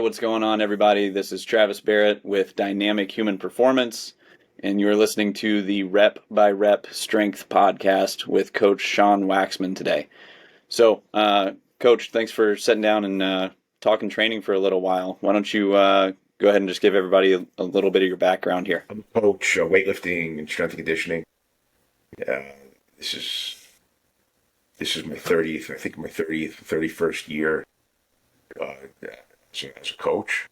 what's going on, everybody? This is Travis Barrett with Dynamic Human Performance, and you're listening to the Rep by Rep Strength podcast with Coach Sean Waxman today. So, Coach, thanks for sitting down and talking training for a little while. Why don't you go ahead and just give everybody a little bit of your background here? I'm a coach, weightlifting and strength and conditioning. Uh, this is my 30th, I think my 31st year as a coach.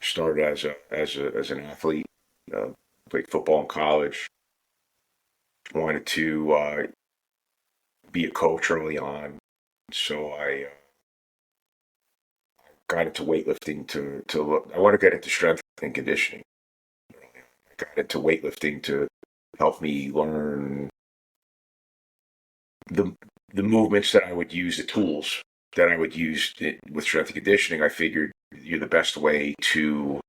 Started as an athlete, played football in college. Wanted to be a coach early on, so I got into weightlifting to look. I want to get into strength and conditioning. I got into weightlifting to help me learn the movements that I would use, the tools that I would use with strength and conditioning. I figured the best way to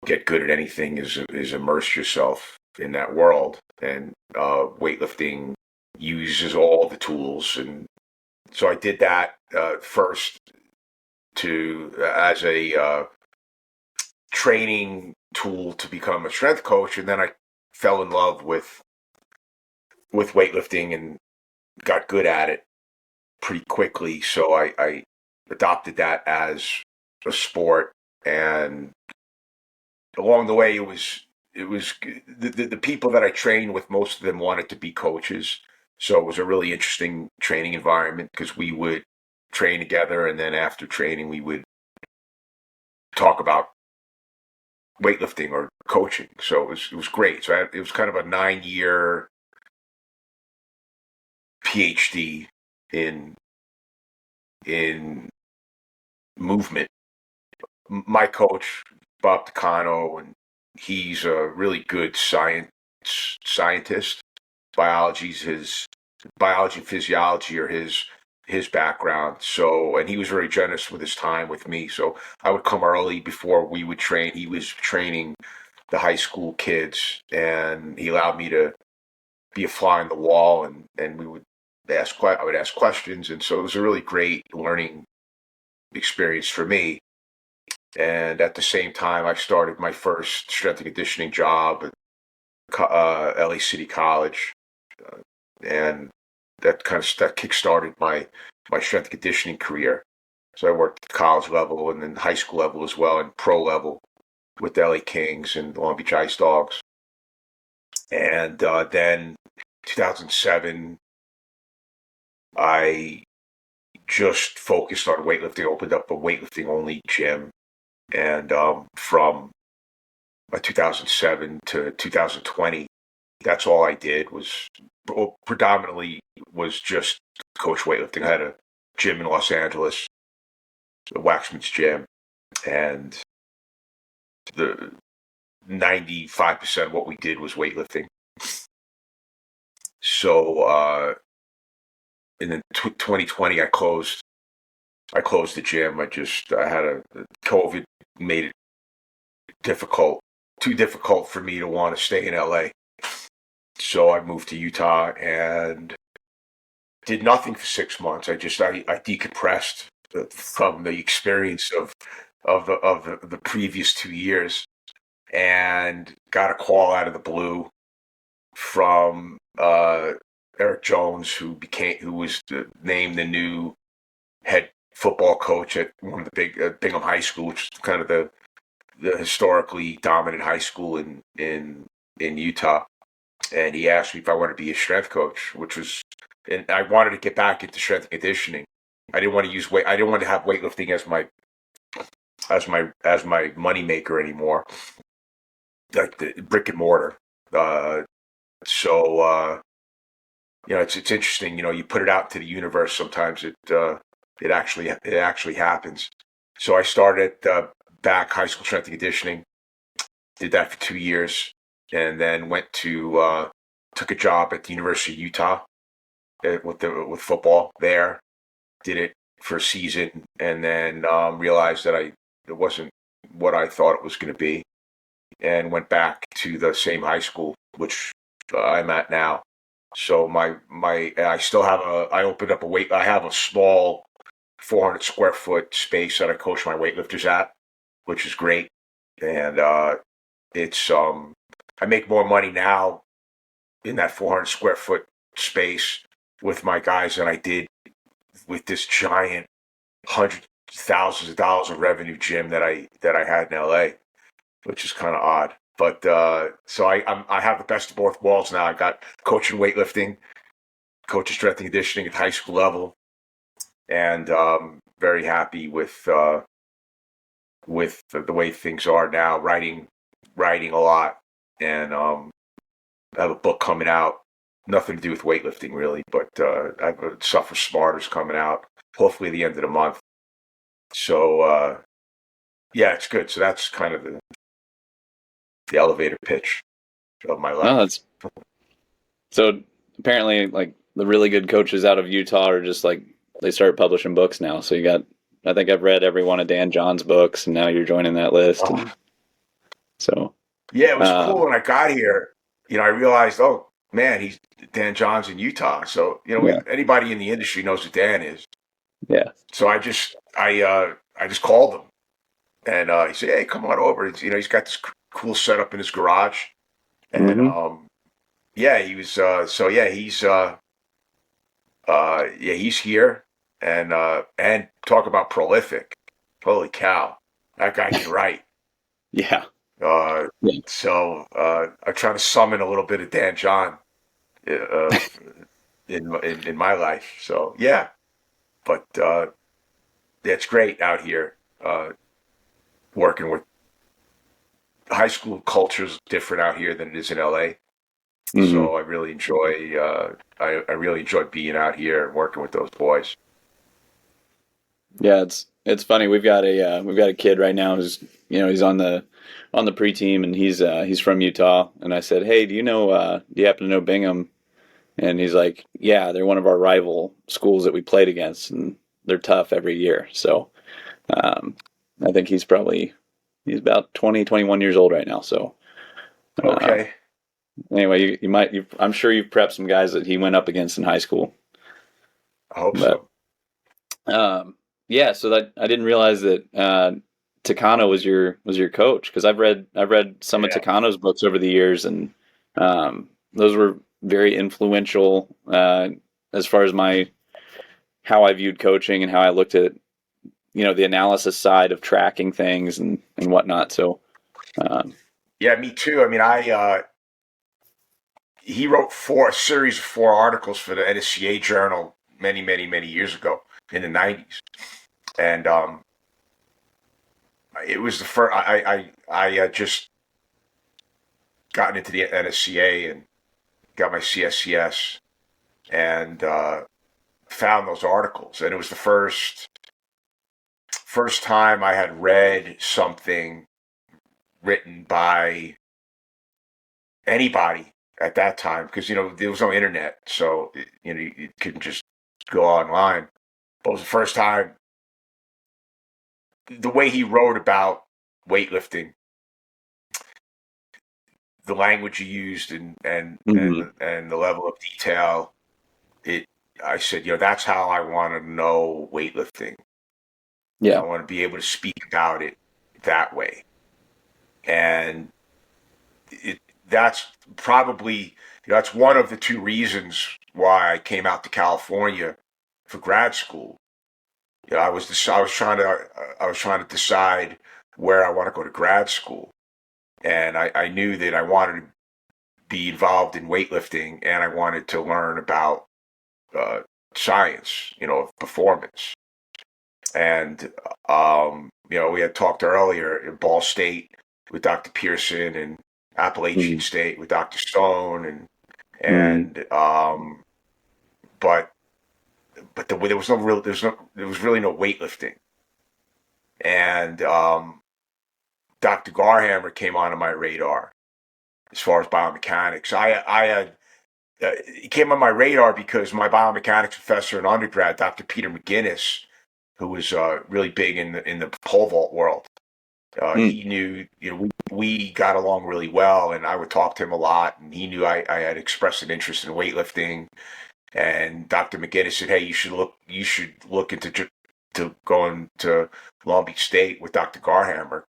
get good at anything is immerse yourself in that world, and weightlifting uses all the tools, and so I did that first as a training tool to become a strength coach, and then I fell in love with weightlifting and got good at it pretty quickly. So I adopted that as a sport, and along the way, it was the people that I trained with. Most of them wanted to be coaches, so it was a really interesting training environment because we would train together, and then after training, we would talk about weightlifting or coaching. So it was great. So it was kind of a 9-year PhD in movement. My coach, Bob Tacano, and he's a really good scientist. Biology and physiology are his background. So, and he was very generous with his time with me. So I would come early before we would train. He was training the high school kids, and he allowed me to be a fly on the wall, and I would ask questions. And so it was a really great learning experience for me. And at the same time, I started my first strength and conditioning job at LA City College, and that kick-started my strength and conditioning career. So I worked at college level and then high school level as well, and pro level with the LA Kings and the Long Beach Ice Dogs. And then 2007, I just focused on weightlifting. I opened up a weightlifting only gym. And from 2007 to 2020, that's all I did predominantly was just coach weightlifting. I had a gym in Los Angeles, the Waxman's gym, and the 95% of what we did was weightlifting. So in 2020, I closed the gym. I had COVID made it too difficult for me to want to stay in LA. So I moved to Utah and did nothing for 6 months. I decompressed from the experience of the previous 2 years, and got a call out of the blue from Eric Jones, who was named the new head football coach at one of the big Bingham High School, which is kind of the historically dominant high school in Utah. And he asked me if I wanted to be a strength coach, and I wanted to get back into strength and conditioning. I didn't want to use weight. I didn't want to have weightlifting as my money maker anymore, like the brick and mortar. So it's interesting. You put it out to the universe. Sometimes it actually happens. So I started back high school strength and conditioning, did that for 2 years, and then went to took a job at the University of Utah with football there. Did it for a season, and then realized that it wasn't what I thought it was going to be, and went back to the same high school which I'm at now. So I still have I opened up I have a small 400 square foot space that I coach my weightlifters at, which is great. And it's I make more money now in that 400 square foot space with my guys than I did with this giant hundreds thousands of dollars of revenue gym that I had in LA, which is kind of odd. But so I have the best of both worlds now. I got coaching weightlifting, coaching strength and conditioning at high school level, and very happy with the way things are now. Writing a lot, and I have a book coming out. Nothing to do with weightlifting really, but I have a Suffer Smarter's coming out. Hopefully the end of the month. So yeah, it's good. So that's kind of the elevator pitch of my life. No, that's so apparently like the really good coaches out of Utah are just like they started publishing books now. So you got, I think I've read every one of Dan John's books, and now you're joining that list. Oh. So yeah, it was cool when I got here. I realized, oh man, he's Dan John's in Utah. So yeah. Anybody in the industry knows who Dan is. Yeah. So I just called him, and he said, "Hey, come on over." He's got this cool setup in his garage, and yeah, he was. So yeah, he's here, and talk about prolific. Holy cow, that guy can write. Yeah. So I'm trying to summon a little bit of Dan John in my life. So yeah, but it's great out here working with high school. Culture's different out here than it is in LA. So I really enjoy I really enjoy being out here and working with those boys. Yeah, it's funny. We've got a kid right now who's he's on the pre-team, and he's from Utah. And I said, hey, do you happen to know Bingham? And he's like, yeah, they're one of our rival schools that we played against, and they're tough every year. So I think he's about 20, 21 years old right now. So Okay. Anyway, I'm sure you've prepped some guys that he went up against in high school. I hope so. Yeah, so that I didn't realize that Takano was your coach, because I've read some of Takano's books over the years, and those were very influential as far as how I viewed coaching and how I looked at the analysis side of tracking things and whatnot. So yeah, me too. I mean, he wrote a series of 4 articles for the NSCA Journal many, many, many years ago in the 90s. And it was the first, I just gotten into the NSCA and got my CSCS and found those articles. And it was the first time I had read something written by anybody at that time, because there was no internet, so you couldn't just go online. But it was the first time. The way he wrote about weightlifting, the language he used, and the level of detail, I said, that's how I want to know weightlifting. Yeah, I want to be able to speak about it that way, and that's probably that's one of the 2 reasons why I came out to California for grad school. I was trying to decide where I want to go to grad school, and I knew that I wanted to be involved in weightlifting, and I wanted to learn about science, of performance. And we had talked earlier in Ball State with Dr. Pearson, and Appalachian State with Dr. Stone, but there was really no weightlifting. And Dr. Garhammer came onto my radar as far as biomechanics. It came on my radar because my biomechanics professor in undergrad, Dr. Peter McGinnis, who was really big in the pole vault world, he knew, we got along really well, and I would talk to him a lot, and he knew I had expressed an interest in weightlifting. And Dr. McGinnis said, "Hey, you should look into to going to Long Beach State with Dr. Garhammer,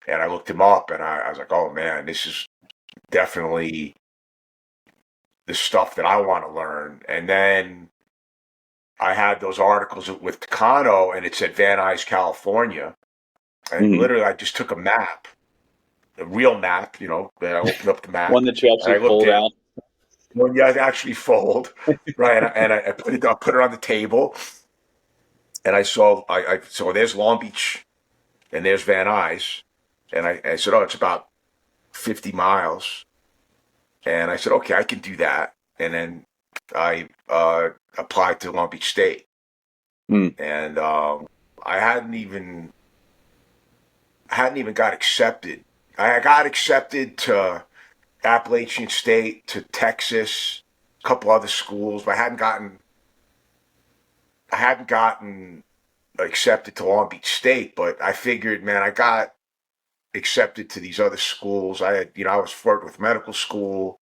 and I looked him up, and I was like, oh man, this is definitely the stuff that I want to learn. And then I had those articles with Takano, and it said Van Nuys, California, and Mhm. literally I just took a map, a real map, and I opened up the One map, that you and I actually looked pulled at out. when you actually fold, right? I put it on the table, and I saw there's Long Beach, and there's Van Nuys, and I said, oh, it's about 50 miles, and I said, okay, I can do that, and then I applied to Long Beach State, Mm. and I hadn't even got accepted. I got accepted to Appalachian State, to Texas, a couple other schools, but I hadn't gotten accepted to Long Beach State. But I figured, man, I got accepted to these other schools. I was flirting with medical school,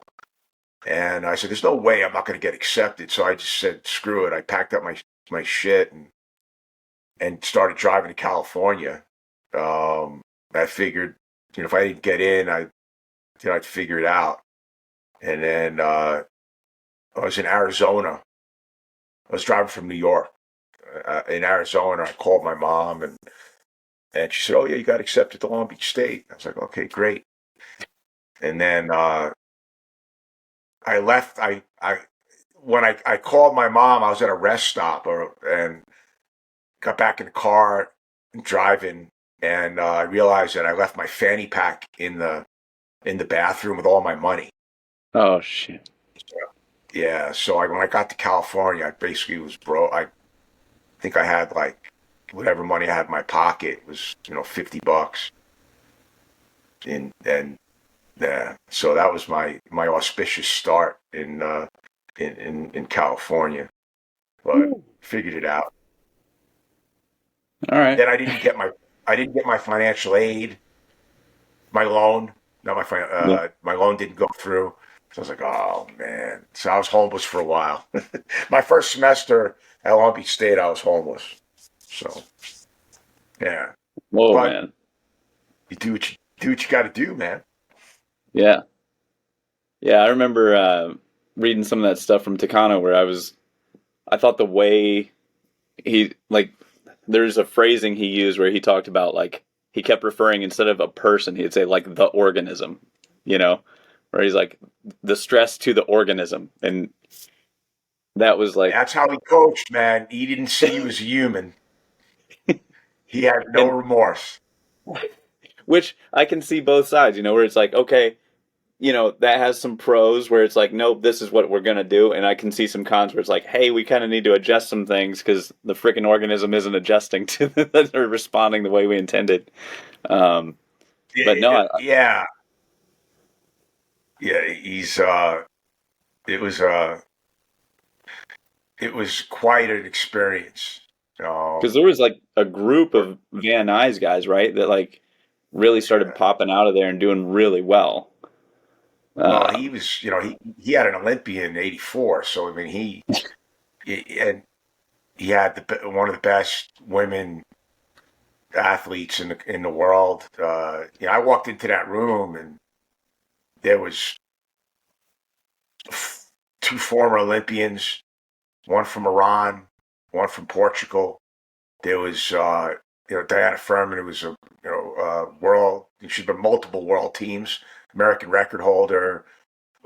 and I said, "There's no way I'm not going to get accepted." So I just said, "Screw it." I packed up my shit and started driving to California. Um, I figured, if I didn't get in, I'd figure it out. And then I was in Arizona. I was driving from New York. In Arizona, I called my mom, and she said, "Oh yeah, you got accepted to Long Beach State." I was like, "Okay, great." And then I left. I when I called my mom, I was at a rest stop, and got back in the car driving, and I realized that I left my fanny pack in the bathroom with all my money. Oh shit. Yeah, so when I got to California, I basically was broke. I think I had like whatever money I had in my pocket was $50, and yeah, so that was my auspicious start in California, but Woo. figured it out. All right. Then I didn't get my financial aid, my loan. No, Yeah. my loan didn't go through. So I was like, oh man. So I was homeless for a while. My first semester at Long Beach State, I was homeless. So yeah, Whoa, but man. you do what you got to do, man. Yeah. Yeah. I remember reading some of that stuff from Takano where I thought the way he, like, there's a phrasing he used where he talked about, like, he kept referring, instead of a person, he'd say, like, the organism, you know, where he's like, the stress to the organism. And that was like, That's how he coached, man. He didn't see you as a human. He had no and remorse. which I can see both sides, where it's like, okay, that has some pros where it's like, nope, this is what we're going to do. And I can see some cons where it's like, hey, we kind of need to adjust some things because the freaking organism isn't adjusting to or responding the way we intended. Um, but no, Yeah, yeah. It was it was quite an experience. because Um, there was like a group of Van Nuys guys, right, that like really started popping out of there and doing really well. well, he Um, was, he had an Olympian in '84, so I mean, and he had one of the best women athletes in the world. I walked into that room, and there was two former Olympians, one from Iran, one from Portugal. There was Diana Furman, who was a world. She's been multiple world teams, American record holder.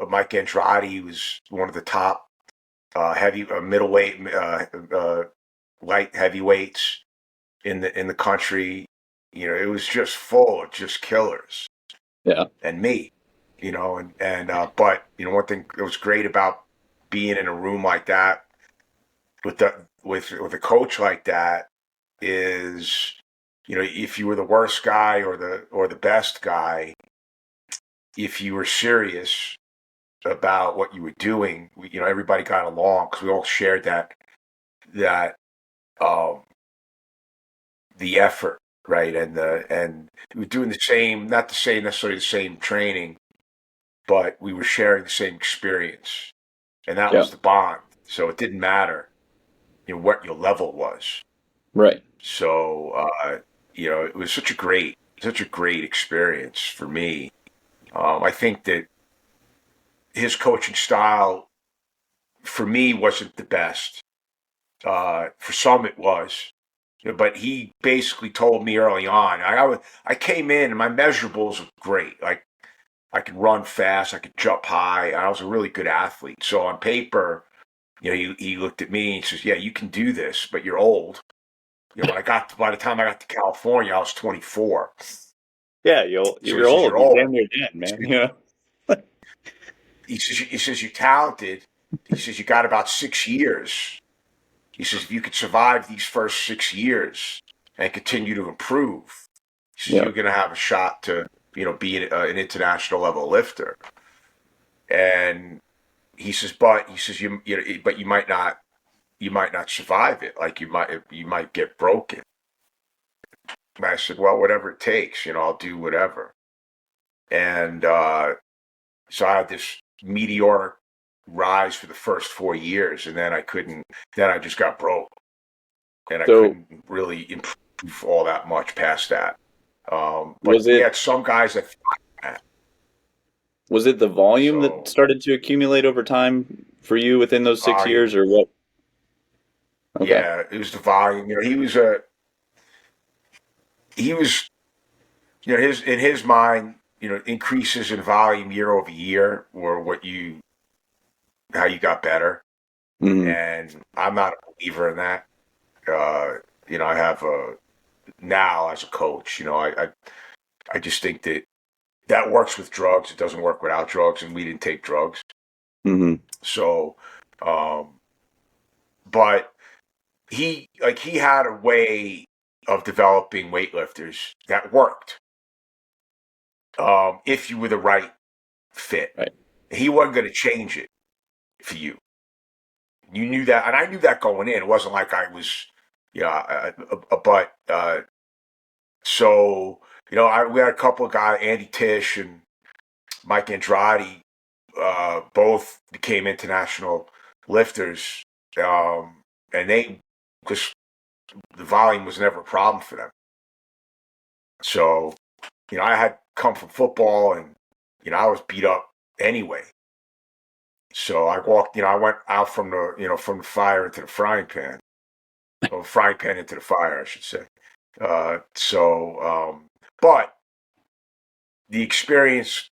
Mike Andrade was one of the top heavy middleweight, light heavyweights in the country. It was just full of just killers, yeah, and me. But one thing that was great about being in a room like that with a coach like that is, if you were the worst guy or the best guy, if you were serious about what you were doing, everybody got along because we all shared that um, the effort, right, and we were doing the same, not the same necessarily the same training, but we were sharing the same experience, and that yeah, was the bond. So it didn't matter, what your level was. Right. So, it was such a great experience for me. I think that his coaching style for me wasn't the best. For some, it was, but he basically told me early on. I came in and my measurables were great. Like I could run fast, I could jump high. I was a really good athlete. So on paper, he looked at me and he says, "Yeah, you can do this, but you're old." By the time I got to California, I was 24. Yeah, So he you're says, old. "You're You're old." damn near dead, man. You know. He says, "You're talented." He says, "You got about 6 years." He says, "If you could survive these first 6 years and continue to improve, he says, Yeah. you're going to have a shot to, be an international level lifter." And he says, but you might not survive it. Like you might get broken. And I said, "Well, whatever it takes, I'll do whatever." And so I had this meteoric rise for the first 4 years, and then I couldn't. Then I just got broke, and I So couldn't really improve all that much past that. But was we it had some guys that, was it the volume that so started to accumulate over time for you within those 6 years, volume. or what? Okay. Yeah, it was the volume. He was, his in his mind, increases in volume year over year were how you got better. Hmm. And I'm not a believer in that. I have now as a coach, I just think that works with drugs. It doesn't work without drugs, and we didn't take drugs. Hmm. So, um, but he had a way of developing weightlifters that worked, if you were the right fit. Right. He wasn't going to change it for you. You knew that, and I knew that going in. It wasn't like I was, but so we had a couple of guys, Andy Tish and Mike Andrade, both became international lifters, and they just the volume was never a problem for them. So I had come from football, and I was beat up anyway. So I went out from the fire into the frying pan, or frying pan into the fire, I should say. But the experience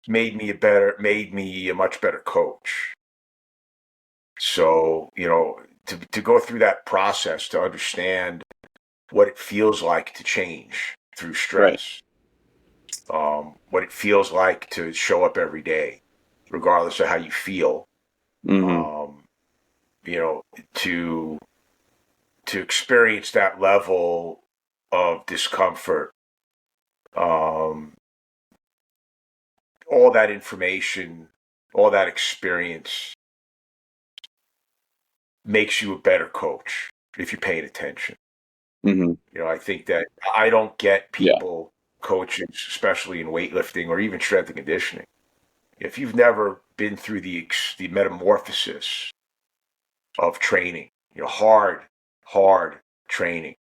made me a much better coach. So, to go through that process, to understand what it feels like to change through Right. stress, what it feels like to show up every day, regardless of how you feel, Hmm. um, you know, to experience that level of discomfort, um, all that information, all that experience makes you a better coach if you're paying attention. Hmm. I think that I don't get Yeah. people coaching, especially in weightlifting or even strength and conditioning. If you've never been through the metamorphosis of training, hard training,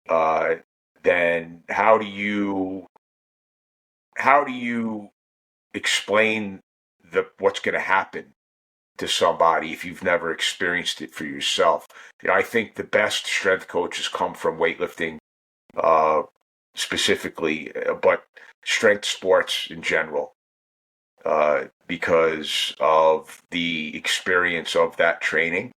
uh, then how do you explain what's going to happen to somebody if you've never experienced it for yourself? I think the best strength coaches come from weightlifting, uh, specifically, but strength sports in general, because of the experience of that training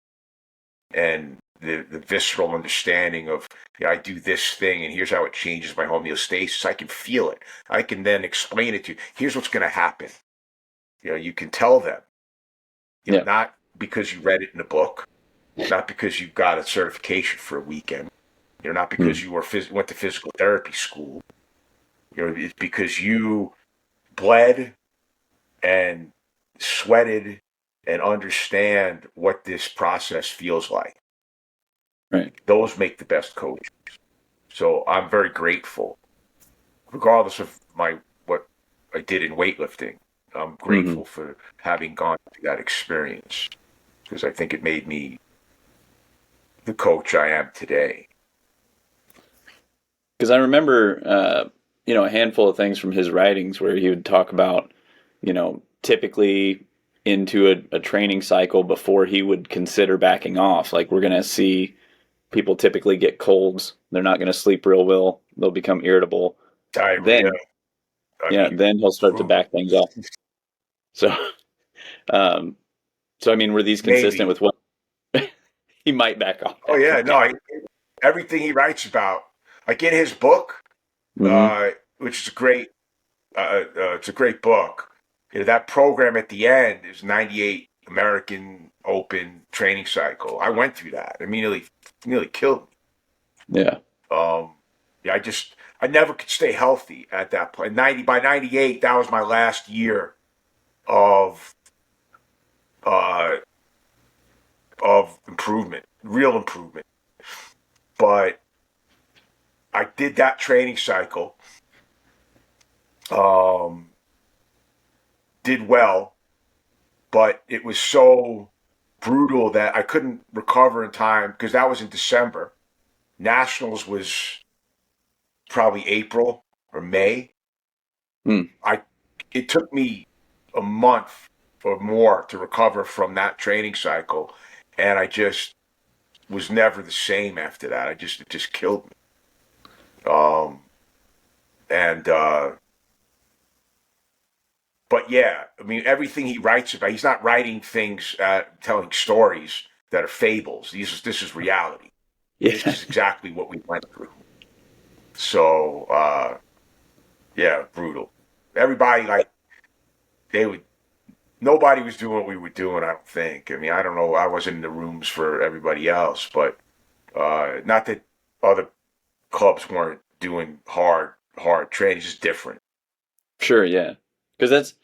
and the visceral understanding of, I do this thing and here's how it changes my homeostasis. I can feel it. I can then explain it to you. Here's what's going to happen. You can tell them, Yeah. not because you read it in a book, not because you got a certification for a weekend, not because Mm. you went to physical therapy school. It's because you bled and sweated and understand what this process feels like. Right. Those make the best coaches. So I'm very grateful, regardless of what I did in weightlifting. I'm Hmm. grateful for having gone through that experience because I think it made me the coach I am today. Because I remember, a handful of things from his writings where he would talk about, typically into a training cycle before he would consider backing off. Like we're going to see people typically get colds. They're not going to sleep real well. They'll become irritable. Diarrhea. Then, I yeah, mean, then he'll start to brutal. back things off. So, um, so I mean, were these consistent Maybe. with what he might back off Oh after yeah, a no. game? Everything he writes about, like in his book, Mm-hmm. which is a great, it's a great book. That program at the end is 98 American Open training cycle. I went through that. It nearly killed Yeah. me. Yeah, I never could stay healthy at that point. By 98, that was my last year of uh, improvement, real improvement. But I did that training cycle, um, did well, but it was so brutal that I couldn't recover in time because that was in December. Nationals was probably April or May. Mm. I It took me a month or more to recover from that training cycle, and I just was never the same after that. It just killed me. Um, and But yeah, I mean, everything he writes about, he's not writing things, telling stories that are fables. This is reality. This Yeah. is exactly what we went through. So, yeah, brutal. Everybody, like, they would, nobody was doing what we were doing, I don't think. I mean, I don't know. I wasn't in the rooms for everybody else, but not that other clubs weren't doing hard training. It's just different. Sure. Yeah. Because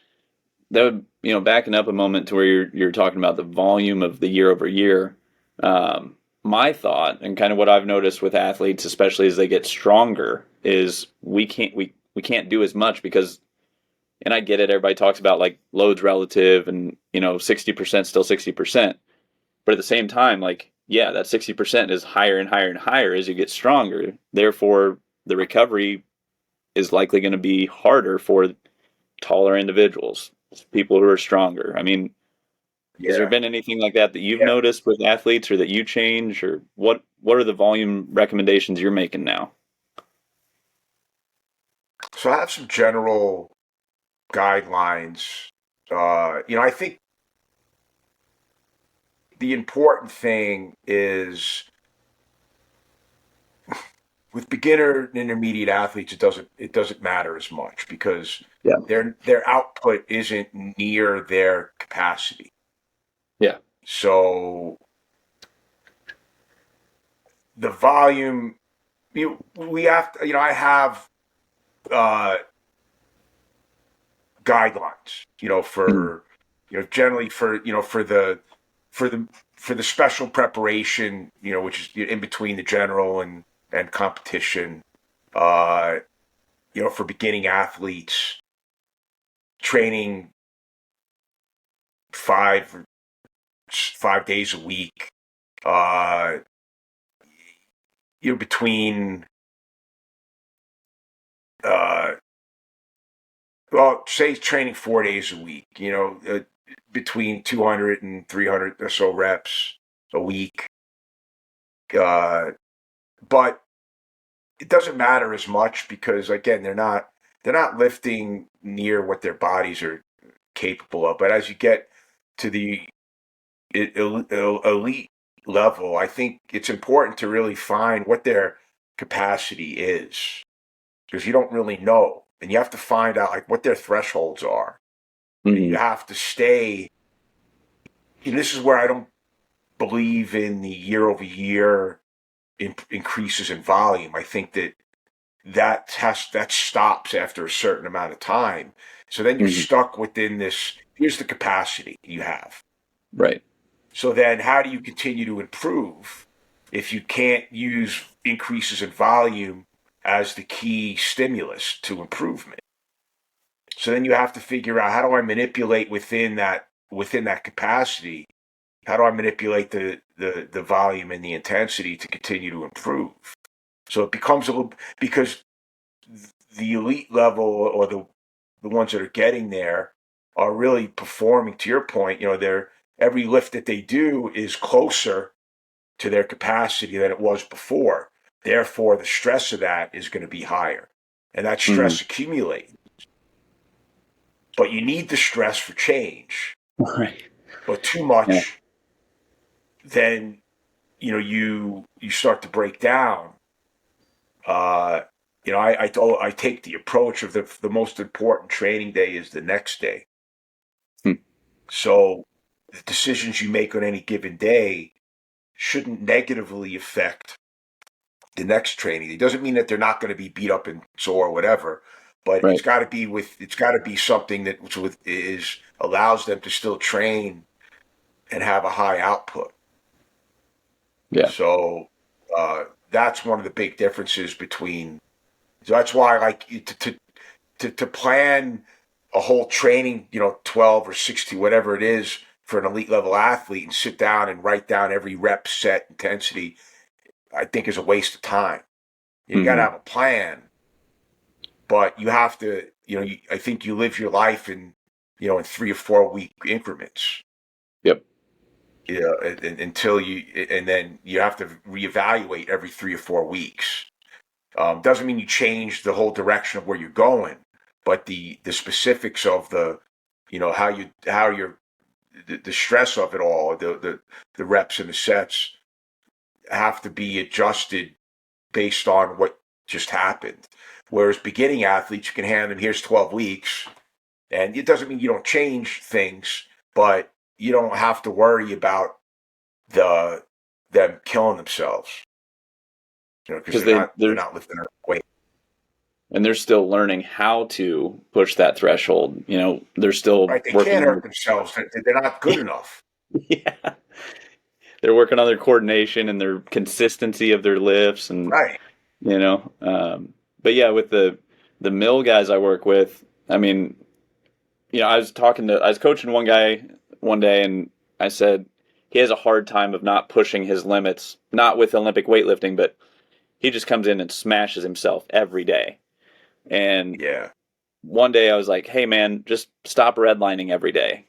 that would, backing up a moment to where you're talking about the volume of the year over year. My thought and kind of what I've noticed with athletes, especially as they get stronger, is we can't do as much because, and I get it. Everybody talks about like loads relative, and 60% still 60%, but at the same time, like yeah, that 60% is higher and higher and higher as you get stronger. Therefore, the recovery is likely going to be harder for taller individuals, people who are stronger. I mean, has there Yeah, been anything like that that you've yeah. noticed with athletes or that you change or what are the volume recommendations you're making now? So I have some general guidelines. I think the important thing is with beginner and intermediate athletes, it doesn't matter as much because Yeah. their output isn't near their capacity. Yeah. So the volume, we have to, I have uh, guidelines, Mm-hmm. for generally for for the for the special preparation, which is in between the general and competition. Uh, for beginning athletes, training five 5 days a week. Uh, between uh, well, say training 4 days a week. Between 200 and 300 or so reps a week. Uh, but it doesn't matter as much because again, they're not lifting near what their bodies are capable of. But as you get to the elite level, I think it's important to really find what their capacity is because you don't really know, and you have to find out like what their thresholds are, and you Mm-hmm. have to stay. And this is where I don't believe in the year over year increases in volume. I think that stops after a certain amount of time. So then you're Mm-hmm. stuck within this. Here's the capacity you have. Right. So then, how do you continue to improve if you can't use increases in volume as the key stimulus to improvement? So then you have to figure out how do I manipulate within that capacity How do I manipulate the volume and the intensity to continue to improve? So it becomes a little, because the elite level, or the ones that are getting there, are really performing, to your point, every lift that they do is closer to their capacity than it was before. Therefore, the stress of that is going to be higher, and that stress accumulates. But you need the stress for change. Right. But too Yeah. much, then you start to break down. I take the approach of the most important training day is the next day. Hmm. So the decisions you make on any given day shouldn't negatively affect the next training. It doesn't mean that they're not going to be beat up and sore or whatever, but Right. it's got to be something that allows them to still train and have a high output. Yeah. So that's one of the big differences between. So that's why I like to plan a whole training, 12 or 60, whatever it is, for an elite level athlete, and sit down and write down every rep, set, intensity, I think is a waste of time. You got to have a plan, but you have to, I think you live your life in 3 or 4 week increments. Yep. Until and then you have to reevaluate every 3 or 4 weeks. Doesn't mean you change the whole direction of where you're going, but the specifics of the stress of it all, the reps and the sets have to be adjusted based on what just happened. Whereas beginning athletes, you can hand them, here's 12 weeks, and it doesn't mean you don't change things, but you don't have to worry about them killing themselves, because Because they're not lifting their weight. and they're still learning how to push that threshold. They're still Right? They working can't on hurt themselves. They're not good enough. yeah. They're working on their coordination and their consistency of their lifts, and Right. you know. But yeah, with the mill guys I work with, I mean, I was coaching one guy one day, and I said he has a hard time of not pushing his limits, not with Olympic weightlifting, but he just comes in and smashes himself every day. And Yeah. one day I was like, hey man, just stop redlining every day.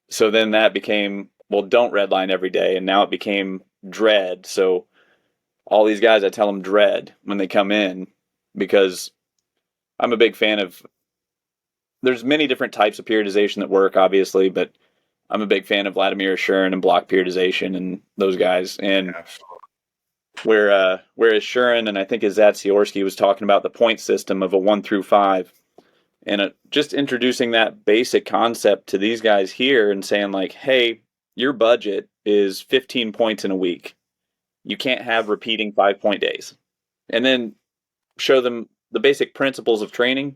So then that became, well, don't redline every day. And now it became dread. So all these guys, I tell them dread when they come in, because I'm a big fan of, there's many different types of periodization that work, obviously, but I'm a big fan of Vladimir Shurin and block periodization and those guys. And Absolutely. whereas Shurin and I think Zatsiorski was talking about the point system of a 1 through 5, and just introducing that basic concept to these guys here and saying like, hey, your budget is 15 points in a week. You can't have repeating 5 point days. And then show them the basic principles of training,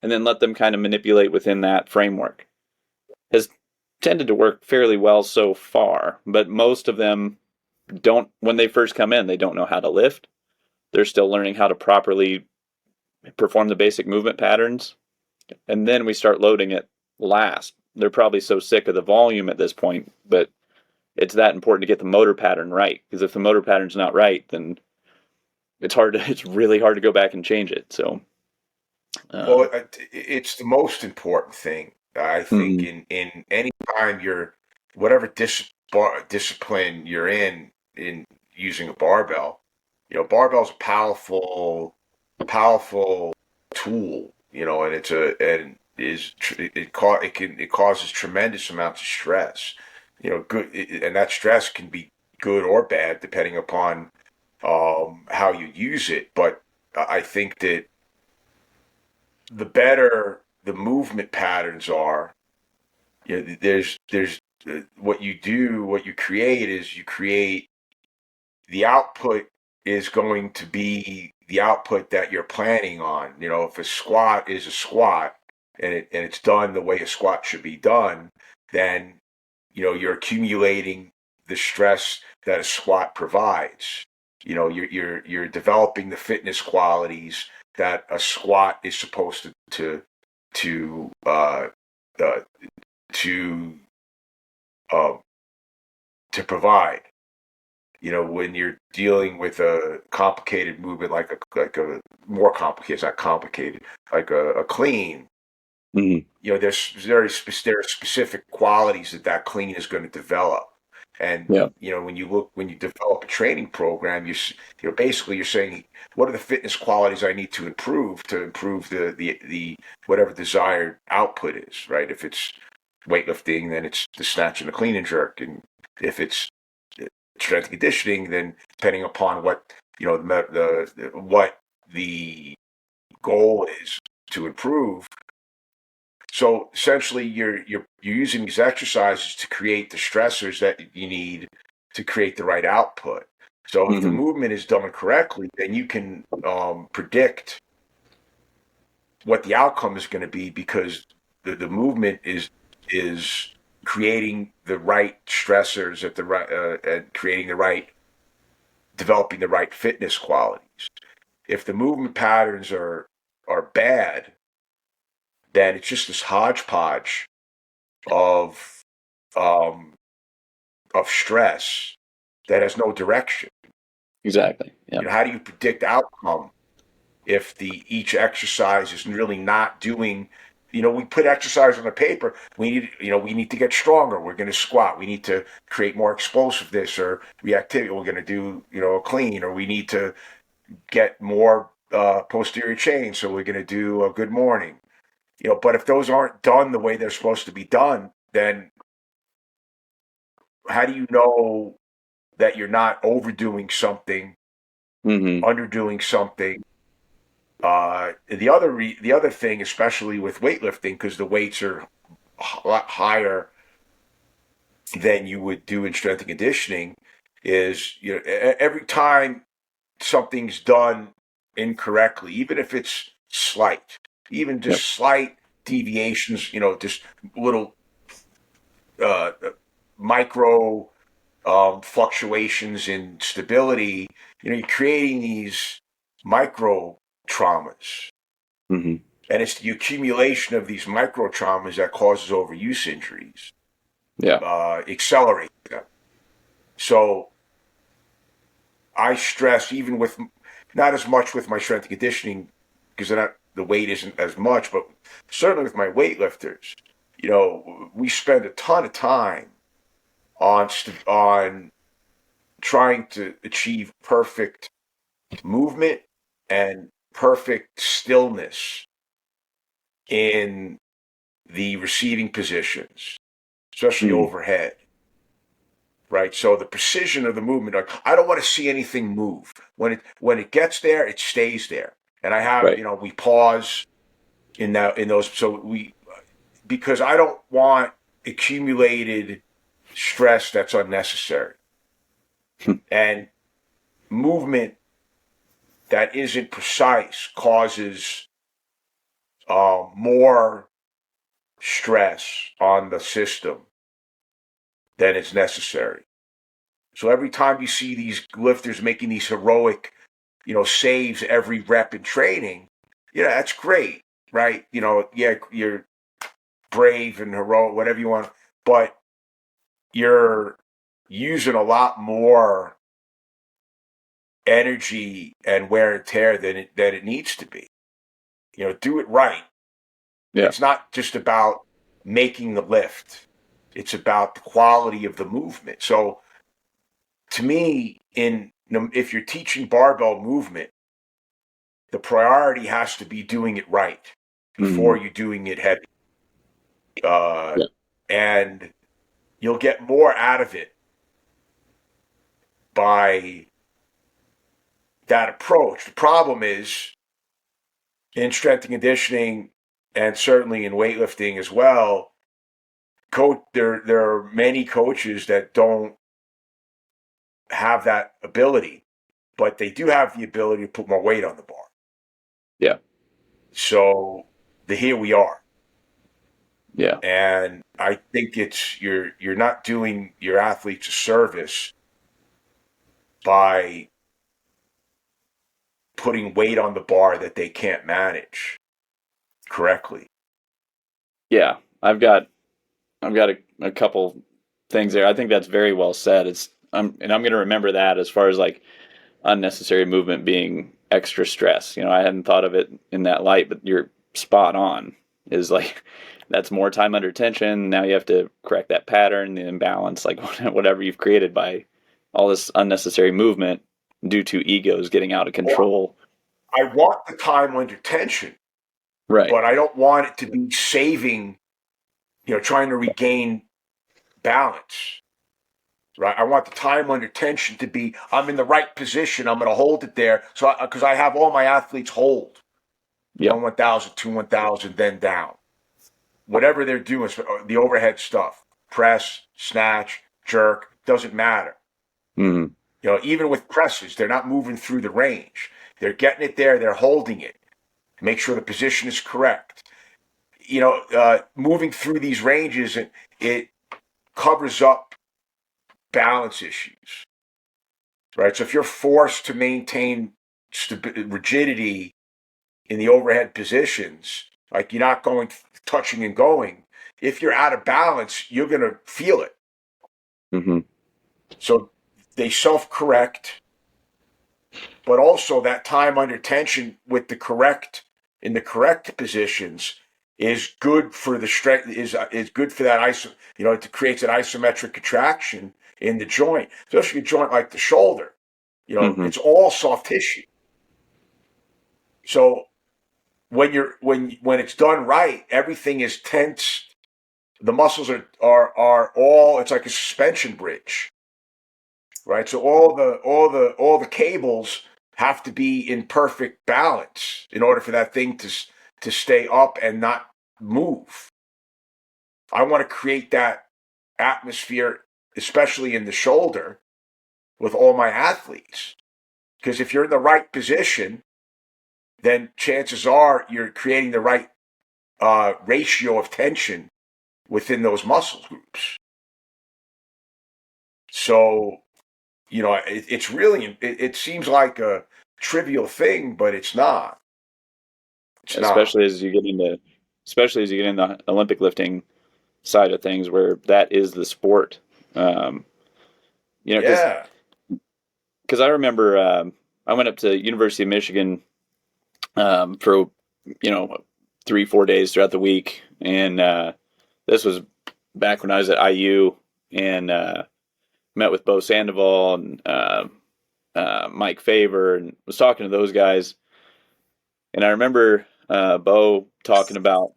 and then let them kind of manipulate within that framework. Has tended to work fairly well so far, but most of them don't, when they first come in, they don't know how to lift. They're still learning how to properly perform the basic movement patterns. And then we start loading it last. They're probably so sick of the volume at this point, but it's that important to get the motor pattern right. Because if the motor pattern's not right, then it's really hard to go back and change it. So, Well, it's the most important thing, I think, mm-hmm. in any time whatever discipline you're in using a barbell. Barbell's a powerful tool. And it causes tremendous amounts of stress. Good, and that stress can be good or bad depending upon how you use it. But I think that the better the movement patterns are, there's what you create is you create the output is going to be the output that you're planning on. If a squat is a squat, and it's done the way a squat should be done, then you're accumulating the stress that a squat provides. You're developing the fitness qualities that a squat is supposed to uh, uh, to uh, to provide. When you're dealing with a complicated movement, like a more complicated, it's not complicated, like a clean, there are specific qualities that clean is going to develop. And, Yeah. when you develop a training program, basically you're saying, what are the fitness qualities I need to improve the whatever desired output is, right? If it's weightlifting, then it's the snatch and the clean and jerk. And if it's strength and conditioning, then depending upon what, what the goal is to improve. So essentially, you're using these exercises to create the stressors that you need to create the right output. So if the movement is done correctly, then you can predict what the outcome is going to be, because the movement is creating the right stressors at the right and developing the right fitness qualities. If the movement patterns are bad, then it's just this hodgepodge of um, stress that has no direction. Exactly. Yeah. How do you predict outcome if each exercise is really not doing? We put exercise on the paper. We need to get stronger. We're going to squat. We need to create more explosiveness or reactivity. We're going to do a clean, or we need to get more posterior chain. So we're going to do a good morning. But if those aren't done the way they're supposed to be done, then how do you know that you're not overdoing something, underdoing something? The other thing, especially with weightlifting, because the weights are a lot higher than you would do in strength and conditioning, is every time something's done incorrectly, even if it's slight, even just slight deviations, just little micro fluctuations in stability, you're creating these micro traumas. And it's the accumulation of these micro traumas that causes overuse injuries. Accelerate them. So I stress, even with not as much with my strength and conditioning, because the weight isn't as much, but certainly with my weightlifters, we spend a ton of time on trying to achieve perfect movement and perfect stillness in the receiving positions, especially overhead. Right, so the precision of the movement. Like, I don't want to see anything move. When it gets there, it stays there. And I have, we pause in those. So because I don't want accumulated stress that's unnecessary. And movement that isn't precise causes more stress on the system than is necessary. So every time you see these lifters making these heroic, saves every rep in training, that's great, right? You're brave and heroic, whatever you want, but you're using a lot more energy and wear and tear than it needs to be. Do it right. Yeah. It's not just about making the lift. It's about the quality of the movement. So to me, if you're teaching barbell movement, the priority has to be doing it right before you're doing it heavy. And you'll get more out of it by that approach. The problem is, in strength and conditioning, and certainly in weightlifting as well, there are many coaches that don't have that ability, but they do have the ability to put more weight on the bar. Yeah. So here we are. Yeah. And I think you're not doing your athletes a service by putting weight on the bar that they can't manage correctly. Yeah. I've got a couple things there. I think that's very well said. And I'm going to remember that as far as like unnecessary movement being extra stress. I hadn't thought of it in that light, but you're spot on. Is like that's more time under tension. Now you have to correct that pattern, the imbalance, like whatever you've created by all this unnecessary movement due to egos getting out of control. I want the time under tension, Right. but I don't want it to be saving, trying to regain balance. Right. I want the time under tension to be, I'm in the right position. I'm going to hold it there. So, because I have all my athletes hold Yep. 1,000, 2, 1,000, then down. Whatever they're doing, the overhead stuff, press, snatch, jerk, doesn't matter. Mm-hmm. Even with presses, they're not moving through the range. They're getting it there. They're holding it. Make sure the position is correct. Moving through these ranges, it covers up balance issues, right? So if you're forced to maintain rigidity in the overhead positions, like you're not touching and going, if you're out of balance, you're going to feel it. Mm-hmm. So they self-correct, but also that time under tension with the correct positions is good for the strength, is good for that it creates an isometric contraction in the joint, especially a joint like the shoulder. Mm-hmm. It's all soft tissue. So when it's done right, everything is tense. The muscles are all, it's like a suspension bridge. Right? So all the cables have to be in perfect balance in order for that thing to stay up and not move. I want to create that atmosphere, especially in the shoulder, with all my athletes. Because if you're in the right position, then chances are you're creating the right ratio of tension within those muscle groups. So, it's really, it seems like a trivial thing, but it's not. Especially as you get into the Olympic lifting side of things, where that is the sport. Yeah. Because I remember I went up to University of Michigan for 3-4 days throughout the week, and this was back when I was at IU, and met with Bo Sandoval and Mike Favor, and was talking to those guys. And I remember Bo talking about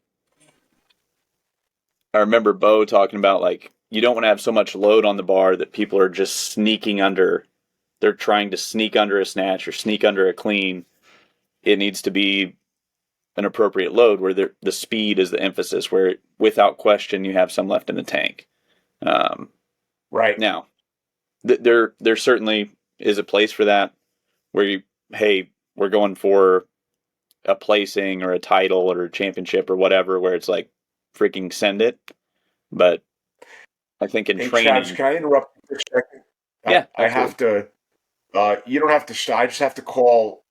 like, you don't want to have so much load on the bar that people are just sneaking under. They're trying to sneak under a snatch or sneak under a clean. It needs to be an appropriate load where the speed is the emphasis, where without question you have some left in the tank. Right. Now, there certainly is a place for that, where we're going for a placing or a title or a championship or whatever, where it's like freaking send it. But I think in training, Travis, can I interrupt you for a second? Yeah, I have to. You don't have to. I just have to call.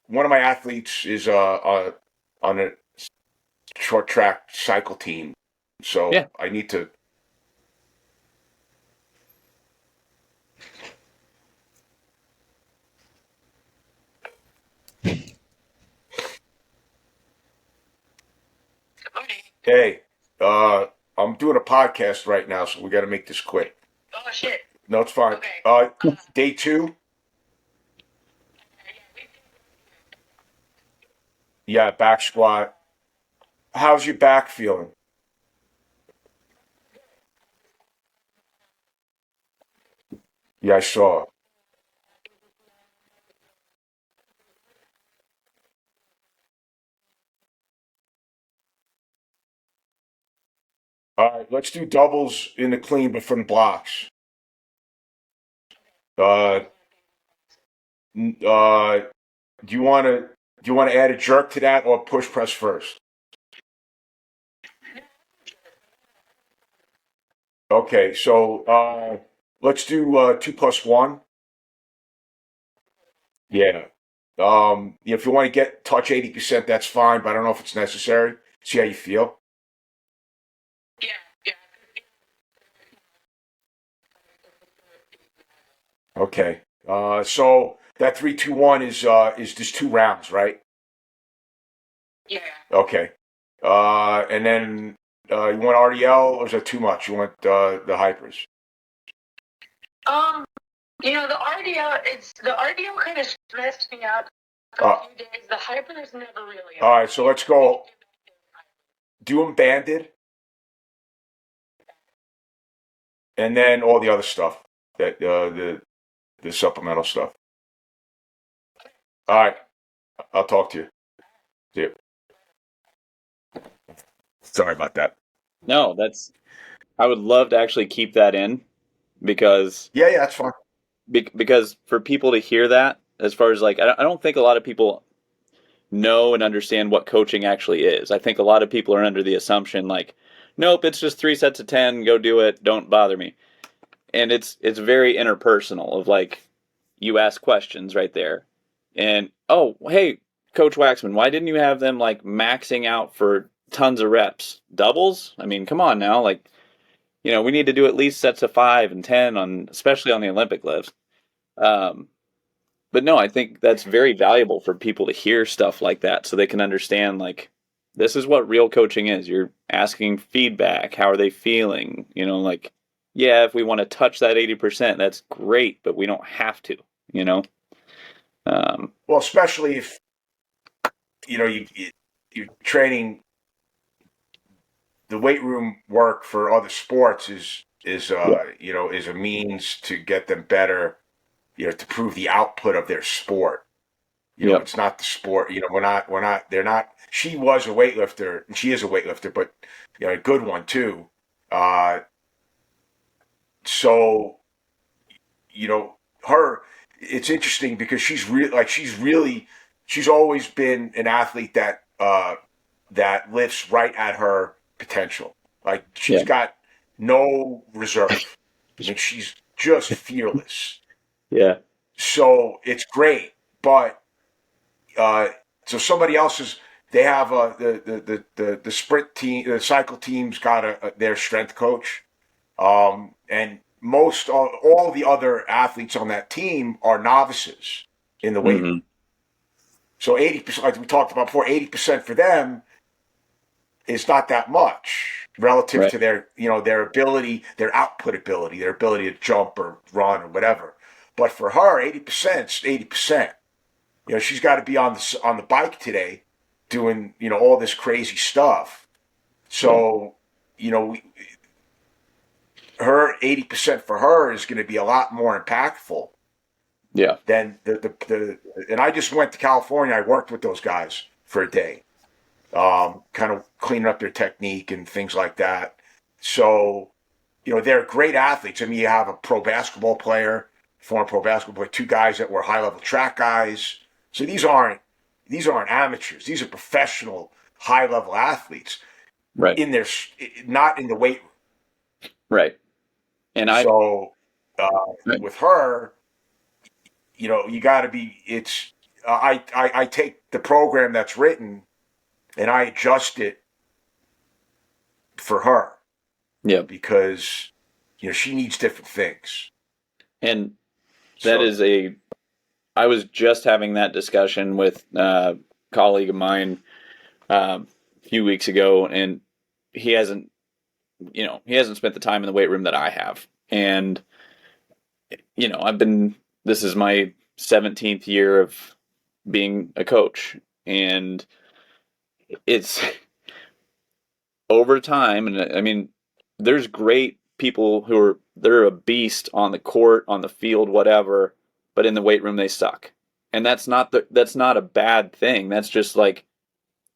One of my athletes is on a short track cycle team, so Yeah. I need to. Hey, I'm doing a podcast right now, so we got to make this quick. Oh shit. No, it's fine. Okay. Day 2. Yeah, back squat. How's your back feeling? Yeah, I saw. All right, let's do doubles in the clean, but from blocks. Uh, do you want to add a jerk to that or push press first? Okay, so let's do 2+1. Yeah. If you want to touch 80%, that's fine, but I don't know if it's necessary. See how you feel. Yeah, yeah. Okay. So that 3-2-1 is just 2 rounds, right? Yeah. Okay. And then you want RDL, or is that too much? You want the hypers? Um, the RDO kind of stressed me out for Uh, a few days. The hypers never really. all right. So let's go. Do them banded, and then all the other stuff that the supplemental stuff. All right. I'll talk to you. See you. Sorry about that. No, I would love to actually keep that in because Yeah, that's fine. because for people to hear that, as far as like, I don't think a lot of people know and understand what coaching actually is. I think a lot of people are under the assumption like, nope, it's just 3 sets of 10, go do it, don't bother me. And it's very interpersonal of like you ask questions right there. And oh, hey, Coach Waxman, why didn't you have them like maxing out for tons of reps? Doubles? I mean, come on now, like we need to do at least sets of 5 and 10 on, especially on the Olympic lifts. Um, but no, I think that's very valuable for people to hear stuff like that so they can understand like this is what real coaching is. You're asking feedback. How are they feeling? Like, yeah, if we want to touch that 80%, that's great, but we don't have to, you know? Well, especially if you're training. The weight room work for other sports Yeah. is a means to get them better, to prove the output of their sport. Yep. It's not the sport. They're not. She was a weightlifter, and she is a weightlifter, but a good one too. Uh, so her. It's interesting because she's always been an athlete that lifts right at her potential. Like she's Yeah. got no reserve. I mean, she's just fearless. Yeah. So it's great, but uh, so somebody else's. They have the sprint team, the cycle team's got their strength coach, and all the other athletes on that team are novices in the weight room. Hmm. So 80%, like we talked about before, 80% for them is not that much relative Right. to their ability, their output ability, their ability to jump or run or whatever. But for her, 80% is 80%. She's got to be on the bike today, doing all this crazy stuff. Yeah. So her 80% for her is going to be a lot more impactful Yeah. than the. And I just went to California. I worked with those guys for a day, kind of cleaning up their technique and things like that. So, they're great athletes. I mean, you have a pro basketball player, former pro basketball player, 2 guys that were high level track guys. So these aren't amateurs. These are professional, high level athletes Right. in their not in the weight room. Right. And So right. with her, you got to be. I take the program that's written and I adjust it for her Yeah. because she needs different things. And that So is I was just having that discussion with a colleague of mine a few weeks ago, and he hasn't, he hasn't spent the time in the weight room that I have. And, this is my 17th year of being a coach. And it's over time. And I mean, there's great people they're a beast on the court, on the field, whatever, but in the weight room, they suck. And that's not a bad thing. That's just like,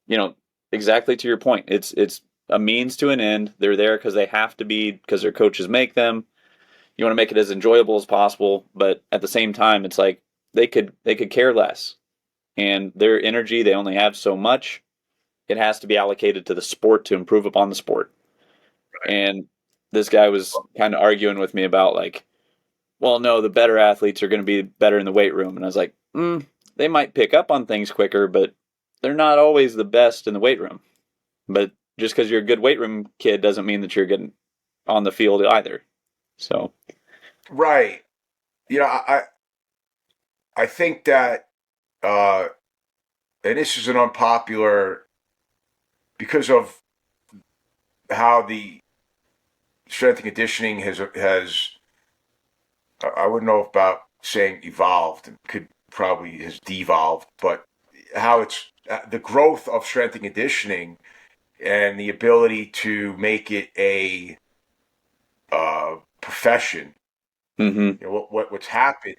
you know, exactly to your point. It's a means to an end. They're there because they have to be because their coaches make them. You want to make it as enjoyable as possible, but at the same time, it's like they could care less, and their energy they only have so much. It has to be allocated to the sport to improve upon the sport. And this guy was kind of arguing with me about like, well, no, the better athletes are going to be better in the weight room, and I was like, they might pick up on things quicker, but they're not always the best in the weight room. But just because you're a good weight room kid doesn't mean that you're getting on the field either. So right, I think that, and this is an unpopular, because of how the strength and conditioning has I wouldn't know about saying evolved, and could probably has devolved, but how it's the growth of strength and conditioning and the ability to make it a profession. Mm-hmm. What's happened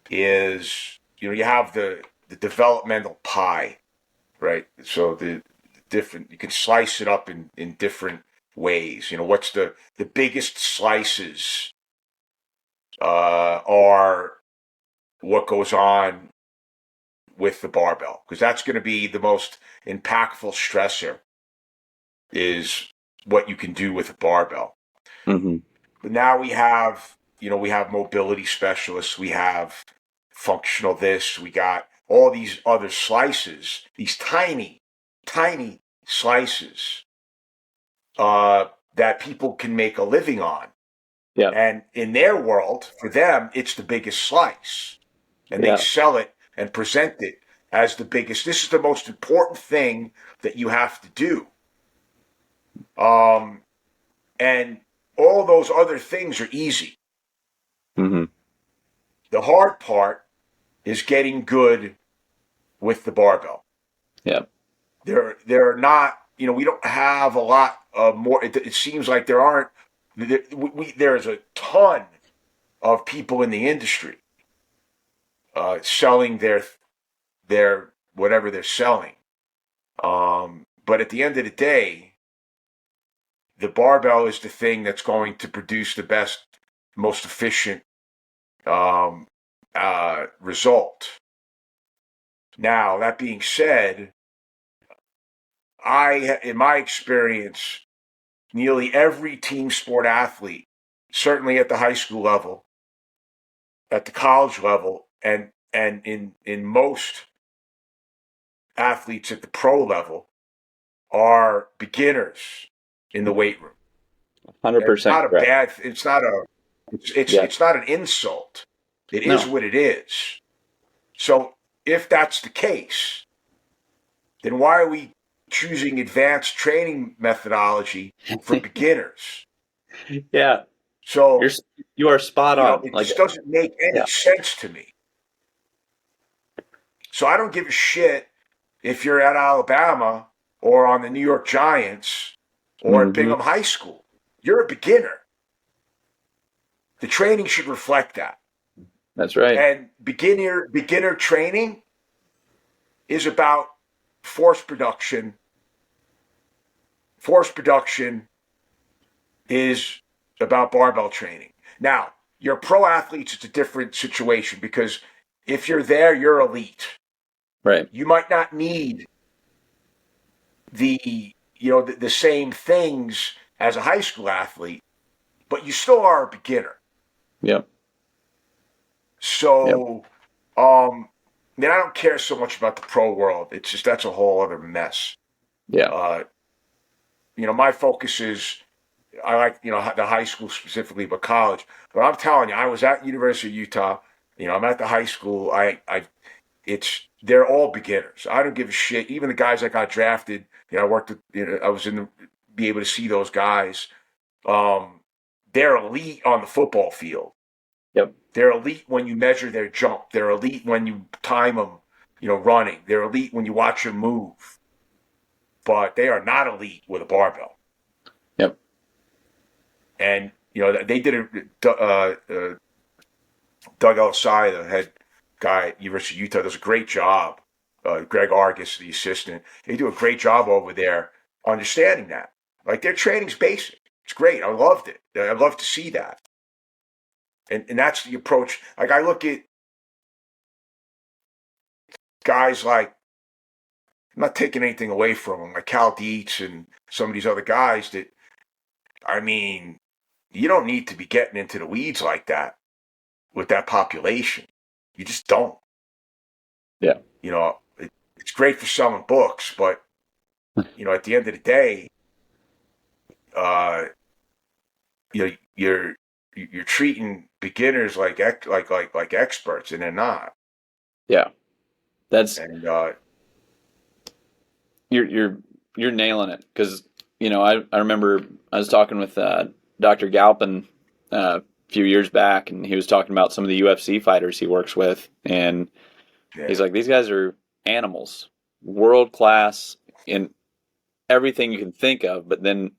is, you have the developmental pie, right? So the different, you can slice it up in different ways. What's the biggest slices are what goes on with the barbell, because that's going to be the most impactful stressor, is what you can do with a barbell. Mm-hmm. But now we have mobility specialists, we have functional this, we got all these other slices, these tiny, tiny slices that people can make a living on. Yeah. And in their world, for them, it's the biggest slice. And they Yeah. sell it and present it as the biggest. This is the most important thing that you have to do. And all those other things are easy. Mm-hmm. The hard part is getting good with the barbell. Yeah. There are not, we don't have a lot more. It seems like there aren't. There's a ton of people in the industry selling their whatever they're selling. But at the end of the day, the barbell is the thing that's going to produce the best, most efficient result. Now, that being said, in my experience, nearly every team sport athlete, certainly at the high school level, at the college level, and in most athletes at the pro level, are beginners in the weight room. 100% correct. It's not a, Yeah. it's not an insult. It is No. what it is. So if that's the case, then why are we choosing advanced training methodology for beginners? Yeah. So, You are spot on. it Like, just doesn't make any yeah. sense to me. So I don't give a shit if you're at Alabama or on the New York Giants or at Mm-hmm. Bingham High School. You're a beginner. The training should reflect that. That's right. And beginner training is about force production. Force production is about barbell training. Now, your pro athletes, it's a different situation, because if you're there, you're elite. Right. You might not need the same things as a high school athlete, but you still are a beginner. Yep. So, I don't care so much about the pro world. It's just, that's a whole other mess. Yeah. My focus is, I like, the high school specifically, but college. But I'm telling you, I was at University of Utah. I'm at the high school. They're all beginners. I don't give a shit. Even the guys that got drafted, I worked with, I was be able to see those guys. They're elite on the football field. Yep. They're elite when you measure their jump. They're elite when you time them, running. They're elite when you watch them move. But they are not elite with a barbell. Yep. And, they did Doug Ellisai, the head guy at University of Utah, does a great job. Greg Argus, the assistant, they do a great job over there understanding that. Like, their training's basic. It's great. I loved it. I'd love to see that. And that's the approach. Like, I look at guys like, I'm not taking anything away from them, like Cal Dietz and some of these other guys that, you don't need to be getting into the weeds like that with that population. You just don't. Yeah. It's great for selling books, but, at the end of the day, you're you're treating beginners like experts, and they're not. Yeah, that's And you're nailing it because I remember I was talking with Dr. Galpin a few years back, and he was talking about some of the UFC fighters he works with, and yeah, he's like, these guys are animals, world class in everything you can think of, but then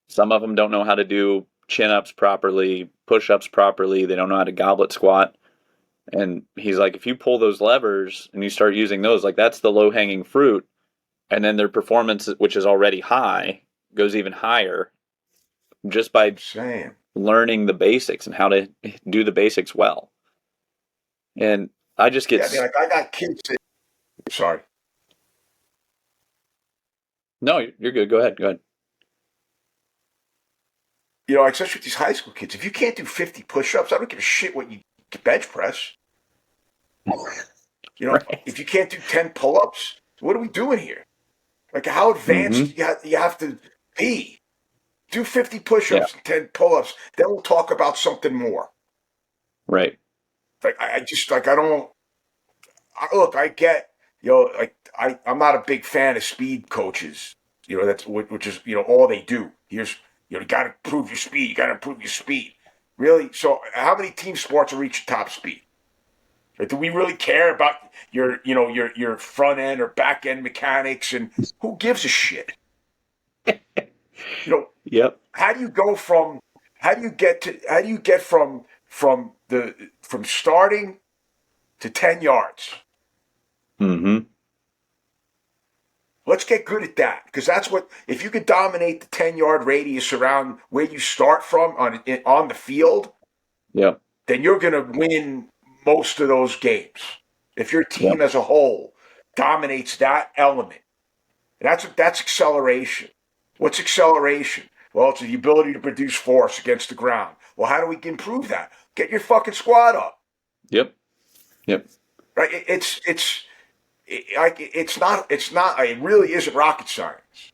some of them don't know how to do chin ups properly, push ups properly. They don't know how to goblet squat. And he's like, if you pull those levers and you start using those, like that's the low hanging fruit. And then their performance, which is already high, goes even higher just by saying. learning the basics and how to do the basics well. And I just get Yeah, I mean, like I got kids. Sorry. no, you're good. Go ahead. Go ahead. Especially with these high school kids, if you can't do 50 push-ups, I don't give a shit what you bench press. Right. If you can't do 10 pull-ups, what are we doing here? Like, how Mm-hmm. advanced you have to be? Do 50 Yeah. push-ups and 10 pull-ups, then we'll talk about something more. Right. Like, I just, like, I don't, look, I get, like, I'm not a big fan of speed coaches. That's which is, all they do. Here's, you got to improve your speed. You got to improve your speed. Really? So, how many team sports are reaching top speed? Like, do we really care about your front end or back end mechanics? And who gives a shit? You know, Yep. how do you go from how do you get from starting to 10 yards? Mm-hmm. Let's get good at that, because that's what, if you could dominate the 10-yard radius around where you start from on the field, Yep. then you're going to win most of those games. If your Yep. team as a whole dominates that element, that's acceleration. What's acceleration? Well, it's the ability to produce force against the ground. Well, how do we improve that? Get your fucking squad up, Yep. Yep. right? It's not. It really isn't rocket science,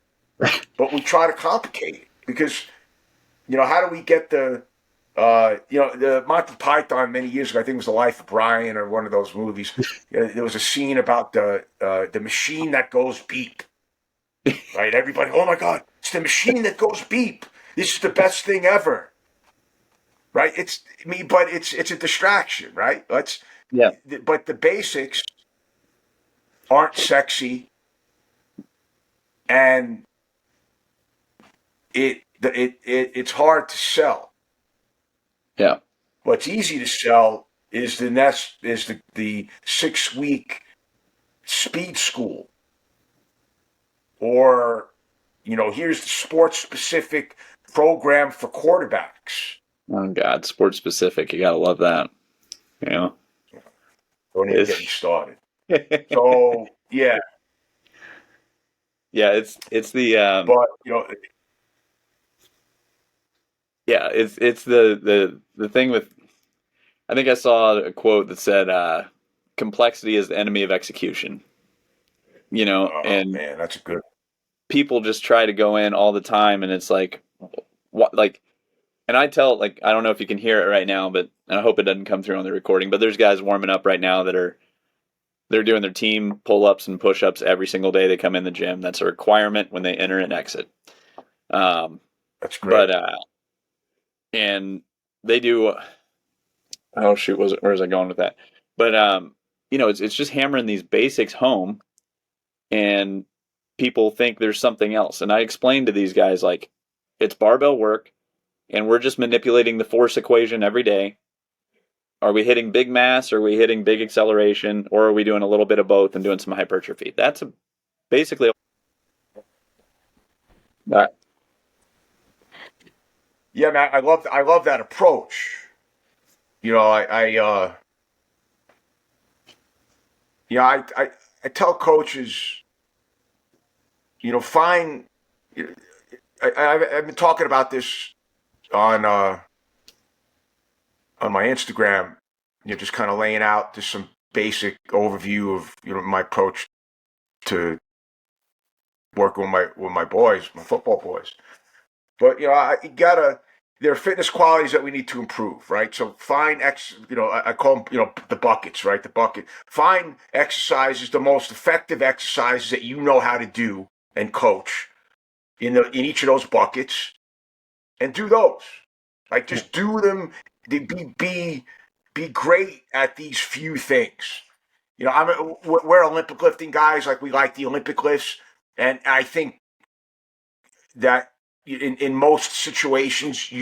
but we try to complicate it because how do we get the Monty Python many years ago? I think it was The Life of Brian or one of those movies. There was a scene about the machine that goes beep. Right? Everybody, oh my God, it's the machine that goes beep. This is the best thing ever. Right? But it's a distraction, right? Yeah. But the basics aren't sexy, and it's hard to sell. Yeah. What's easy to sell is the 6-week speed school, or here's the sports specific program for quarterbacks. Oh God, sports specific. You gotta love that. You know. Don't even get me It's started. So yeah, yeah, it's the but yeah, it's the thing with I think I saw a quote that said complexity is the enemy of execution. oh And man, that's a good. people just try to go in all the time and it's like what like and I tell like I don't know if you can hear it right now, but and I hope it doesn't come through on the recording, but there's guys warming up right now that are they're doing their team pull-ups and push-ups every single day they come in the gym. That's a requirement when they enter and exit. Um, That's great. but and they do. Oh shoot, where was I going with that? But it's just hammering these basics home, and people think there's something else. And I explained to these guys like it's barbell work, and we're just manipulating the force equation every day. Are we hitting big mass? Are we hitting big acceleration? Or are we doing a little bit of both and doing some hypertrophy? That's basically. Yeah, man, I love that approach. I tell coaches, find. I've been talking about this on my Instagram. Just kind of laying out just some basic overview of my approach to working with my boys, my football boys. But you gotta there are fitness qualities that we need to improve, right? So find I call them, the buckets, right? The bucket. Find exercises, the most effective exercises that you know how to do and coach in each of those buckets, and do those. Like, just do them. Be great at these few things. We're Olympic lifting guys. Like, we like the Olympic lifts, and I think that in most situations, you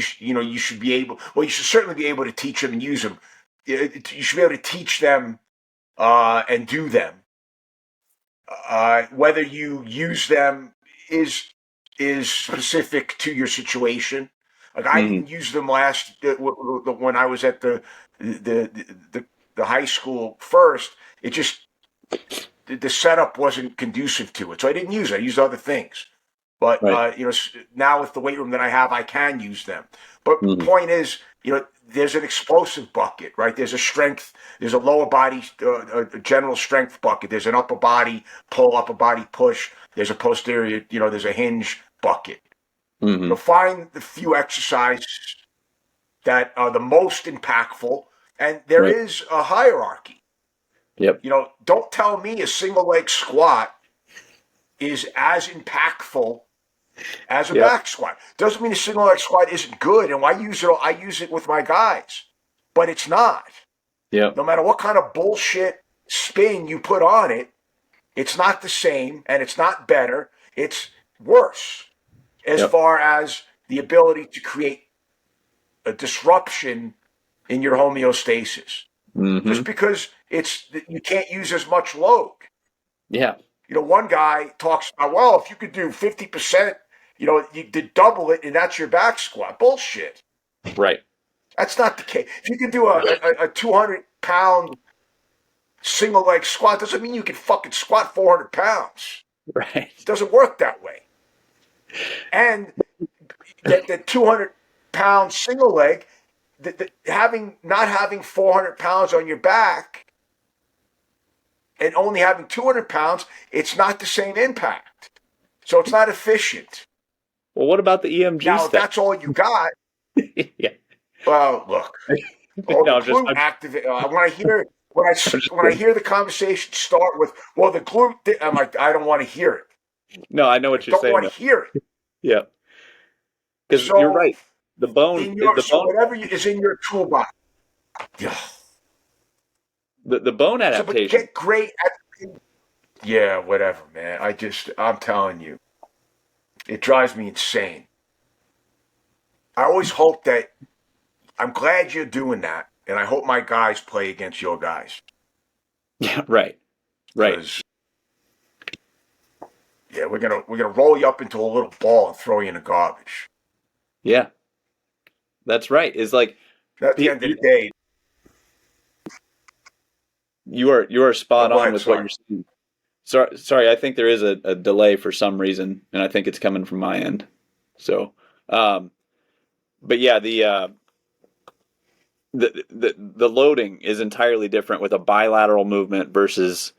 should be able. Well, you should certainly be able to teach them and use them. You should be able to teach them and do them. Whether you use them is specific to your situation. Like, I didn't use them when I was at the high school first. It just, the setup wasn't conducive to it, so I didn't use it. I used other things. But Right. now with the weight room that I have, I can use them. But the point is, there's an explosive bucket, right? There's a strength. There's a lower body, a general strength bucket. There's an upper body pull, upper body push. There's a posterior, there's a hinge bucket. Find the few exercises that are the most impactful, and there Right. is a hierarchy. Yep. Don't tell me a single leg squat is as impactful as a Yep. back squat. Doesn't mean a single leg squat isn't good, and I use it with my guys, but it's not. Yep. No matter what kind of bullshit spin you put on it, it's not the same, and it's not better. It's worse as far as the ability to create a disruption in your homeostasis. Just because you can't use as much load. Yeah. One guy talks about, well, if you could do 50%, you did double it, and that's your back squat. Bullshit. Right. That's not the case. If you can do a 200-pound single leg squat, doesn't mean you can fucking squat 400 pounds. Right. It doesn't work that way. And that 200-pound single leg, not having 400 pounds on your back and only having 200 pounds, it's not the same impact. So it's not efficient. Well, what about the EMG Now, if stuff? that's all you got, Yeah. well, look. No, The I'm just- glute activate. When I hear the conversation start with, well, the glute, I'm like, I don't want to hear it. No, I know what I you're don't saying. want to hear it. Yeah. Because So you're right. The bone, whatever is in your toolbox. Yeah. the bone So, but adaptation. get great at. Yeah, whatever, man. I'm telling you, it drives me insane. I always hope that. I'm glad you're doing that, and I hope my guys play against your guys. Yeah. Right. Right. 'Cause, yeah, we're gonna roll you up into a little ball and throw you in the garbage. Yeah. That's right. It's like At the end of the day, you are spot Go on ahead, with what sorry. you're saying. Sorry, I think there is a delay for some reason, and I think it's coming from my end. So, but yeah, the loading is entirely different with a bilateral movement versus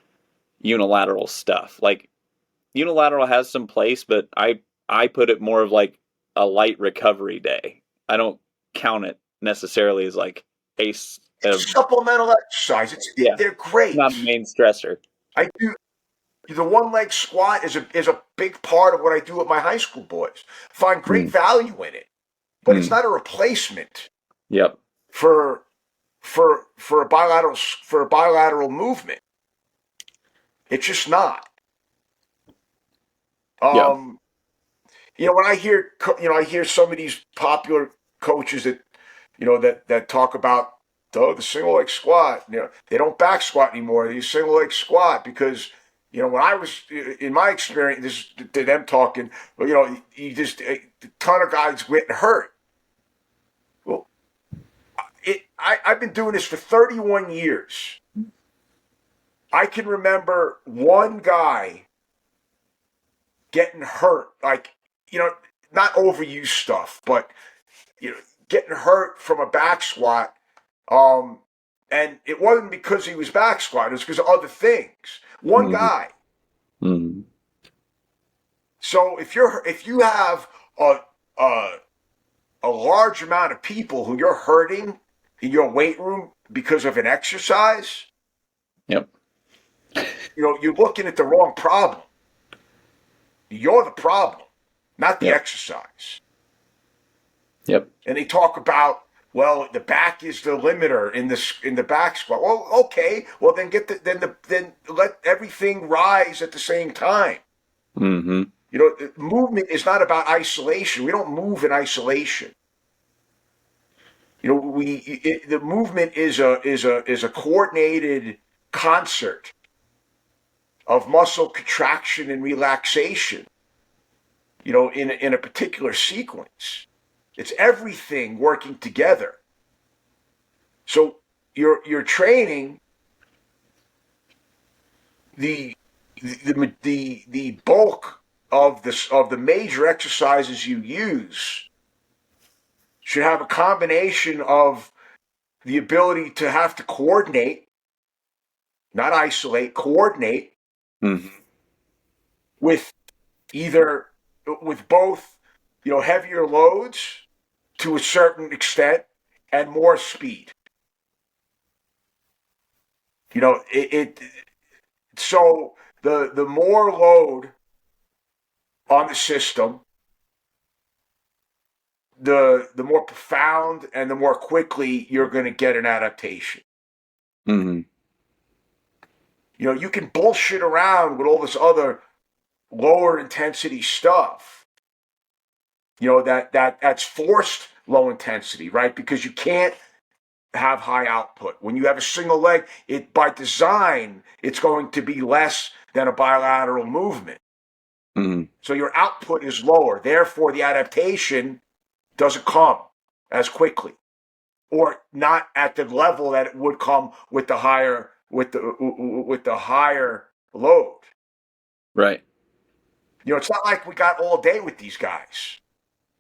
unilateral stuff. Like, unilateral has some place, but I put it more of like a light recovery day. I don't count it necessarily as like a supplemental exercise. Yeah. They're great. not a main stressor. I do. The one leg squat is a big part of what I do with my high school boys. Find great value in it, but it's not a replacement Yep. for a bilateral movement. It's just not. Yeah. When I hear some of these popular coaches that talk about the single leg squat. They don't back squat anymore. They use single leg squat because when I was in my experience, this to them talking, you just a ton of guys getting hurt. Well, I've been doing this for 31 years. I can remember one guy getting hurt, like, not overused stuff, but, getting hurt from a back squat. And it wasn't because he was back squatting, it was because of other things. One guy. So if you have a a large amount of people who you're hurting in your weight room because of an exercise, Yep. you're looking at the wrong problem. You're the problem, not the Yep. exercise. Yep. And they talk about, well, the back is the limiter in the back squat. Well, okay. Well, then then let everything rise at the same time. Mm-hmm. Movement is not about isolation. We don't move in isolation. The movement is a coordinated concert of muscle contraction and relaxation. In a particular sequence. It's everything working together. So you're training the bulk of the major exercises you use should have a combination of the ability to have to coordinate, not isolate, coordinate Mm-hmm. with both, heavier loads to a certain extent and more speed. So the more load on the system, the more profound and the more quickly you're going to get an adaptation. Mm-hmm. You can bullshit around with all this other lower intensity stuff. That's forced low intensity, right? Because you can't have high output. When you have a single leg, by design, it's going to be less than a bilateral movement. Mm-hmm. So your output is lower. Therefore, the adaptation doesn't come as quickly, or not at the level that it would come with the higher load. Right. It's not like we got all day with these guys.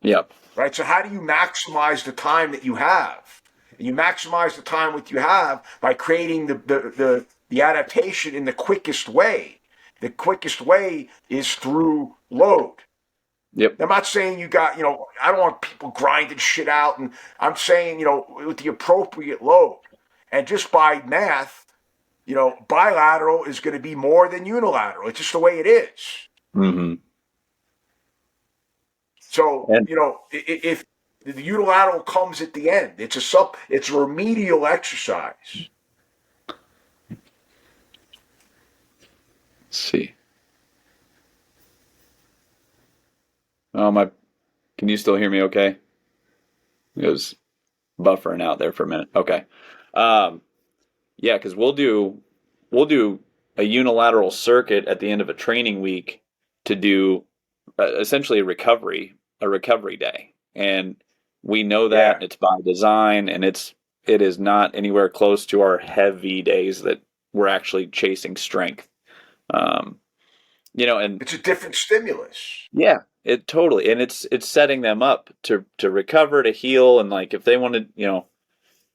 Yep. Right. So how do you maximize the time that you have? And you maximize the time that you have by creating the adaptation in the quickest way. The quickest way is through load. Yep. I'm not saying I don't want people grinding shit out. And I'm saying, with the appropriate load. And just by math, bilateral is going to be more than unilateral. It's just the way it is. Mm-hmm. So, if the unilateral comes at the end, it's a remedial exercise. Let's see. Can you still hear me okay? It was buffering out there for a minute. Okay. Yeah, because we'll do a unilateral circuit at the end of a training week to do essentially a recovery day, and we know that it's by design, and it is not anywhere close to our heavy days that we're actually chasing strength. And it's a different stimulus. Yeah, it totally, and it's setting them up to recover, to heal, and like if they want to,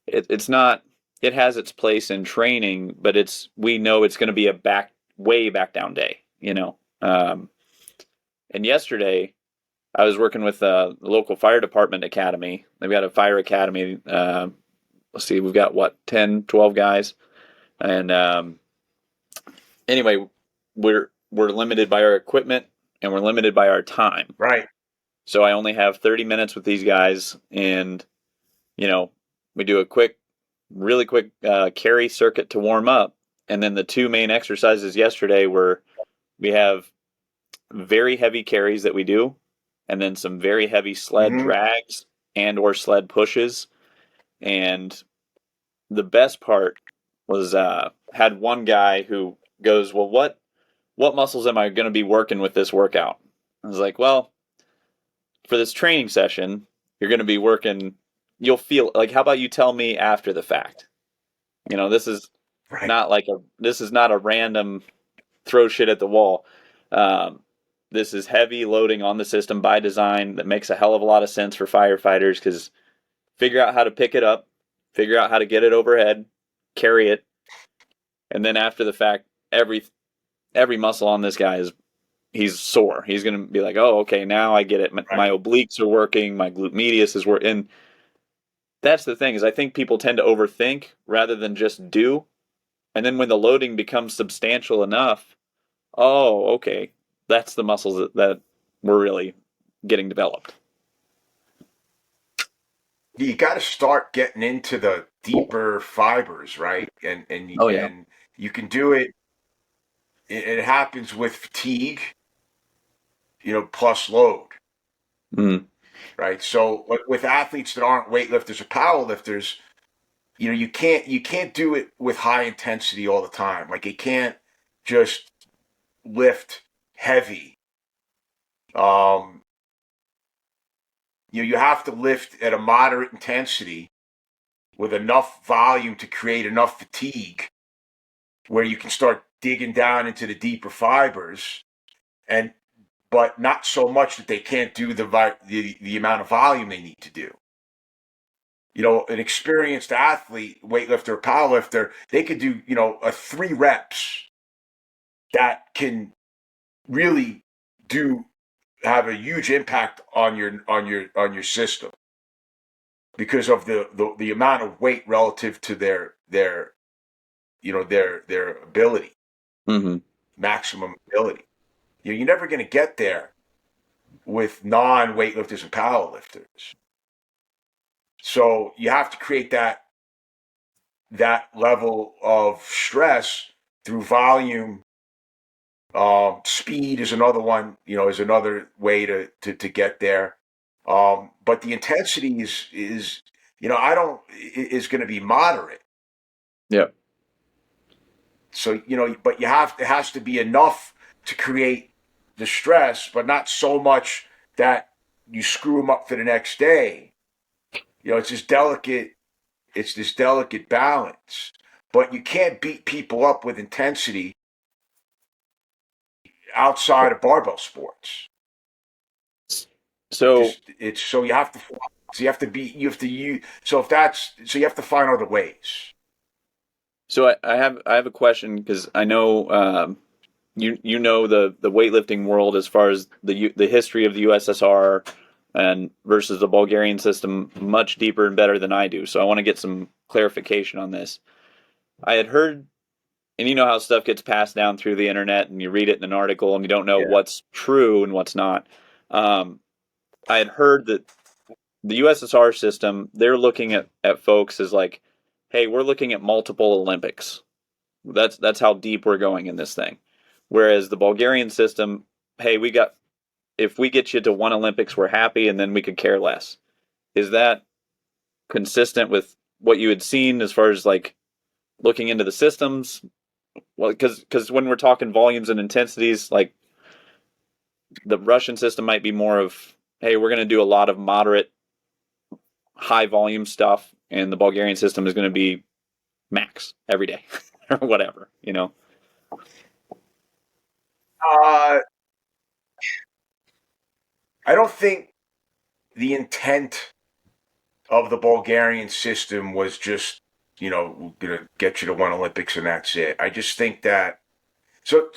it's not. It has its place in training, but we know it's going to be a way back down day, And yesterday, I was working with the local fire department academy. They've got a fire academy. Let's see, we've got 10, 12 guys, and anyway, we're limited by our equipment and we're limited by our time. Right. So I only have 30 minutes with these guys, and we do a really quick carry circuit to warm up, and then the two main exercises yesterday were we have very heavy carries that we do, and then some very heavy sled drags and or sled pushes. And the best part was had one guy who goes, well, what muscles am I going to be working with this workout? I was like, well, for this training session, you're going to be working, you'll feel like, how about you tell me after the fact? This is this is not a random throw shit at the wall. This is heavy loading on the system by design that makes a hell of a lot of sense for firefighters, because figure out how to pick it up, figure out how to get it overhead, carry it, and then after the fact, every muscle on this guy he's sore. He's going to be like, oh, okay, now I get it. My obliques are working. My glute medius is working. And that's the thing is I think people tend to overthink rather than just do. And then when the loading becomes substantial enough, oh, okay, that's the muscles that were really getting developed. You got to start getting into the deeper fibers, right? And Oh yeah. and you can do it. It happens with fatigue, plus load, Mm. right? So with athletes that aren't weightlifters or powerlifters, you can't do it with high intensity all the time. Like it can't just lift heavy. Um, you have to lift at a moderate intensity with enough volume to create enough fatigue where you can start digging down into the deeper fibers, and but not so much that they can't do the amount of volume they need to do. An experienced athlete, weightlifter, powerlifter, they could do, a 3 reps that can really do have a huge impact on your system because of the amount of weight relative to their ability, Mm-hmm. maximum ability. You're never going to get there with non-weightlifters and powerlifters. So you have to create that level of stress through volume. Speed is another one, is another way to get there. But the intensity is I don't is going to be moderate. Yeah. So but it has to be enough to create the stress, but not so much that you screw them up for the next day. It's this delicate balance. But you can't beat people up with intensity outside of barbell sports. So It's so you have to so you have to be you have to use so if that's so you have to find other ways. so I have a question because I know you know the weightlifting world as far as the history of the USSR and versus the Bulgarian system much deeper and better than I do. So I want to get some clarification on this. I had heard, and you know how stuff gets passed down through the internet, and you read it in an article, and you don't know Yeah. what's true and what's not. Um, I had heard that the USSR system, they're looking at folks as like, hey, we're looking at multiple Olympics. That's how deep we're going in this thing. Whereas the Bulgarian system, hey, if we get you to one Olympics, we're happy, and then we could care less. Is that consistent with what you had seen as far as like looking into the systems? Well, because when we're talking volumes and intensities, like the Russian system might be more of, hey, we're going to do a lot of moderate, high volume stuff, and the Bulgarian system is going to be max every day or whatever, you know? Uh, I don't think the intent of the Bulgarian system was just, going to get you to one Olympics and that's it. I just think that, so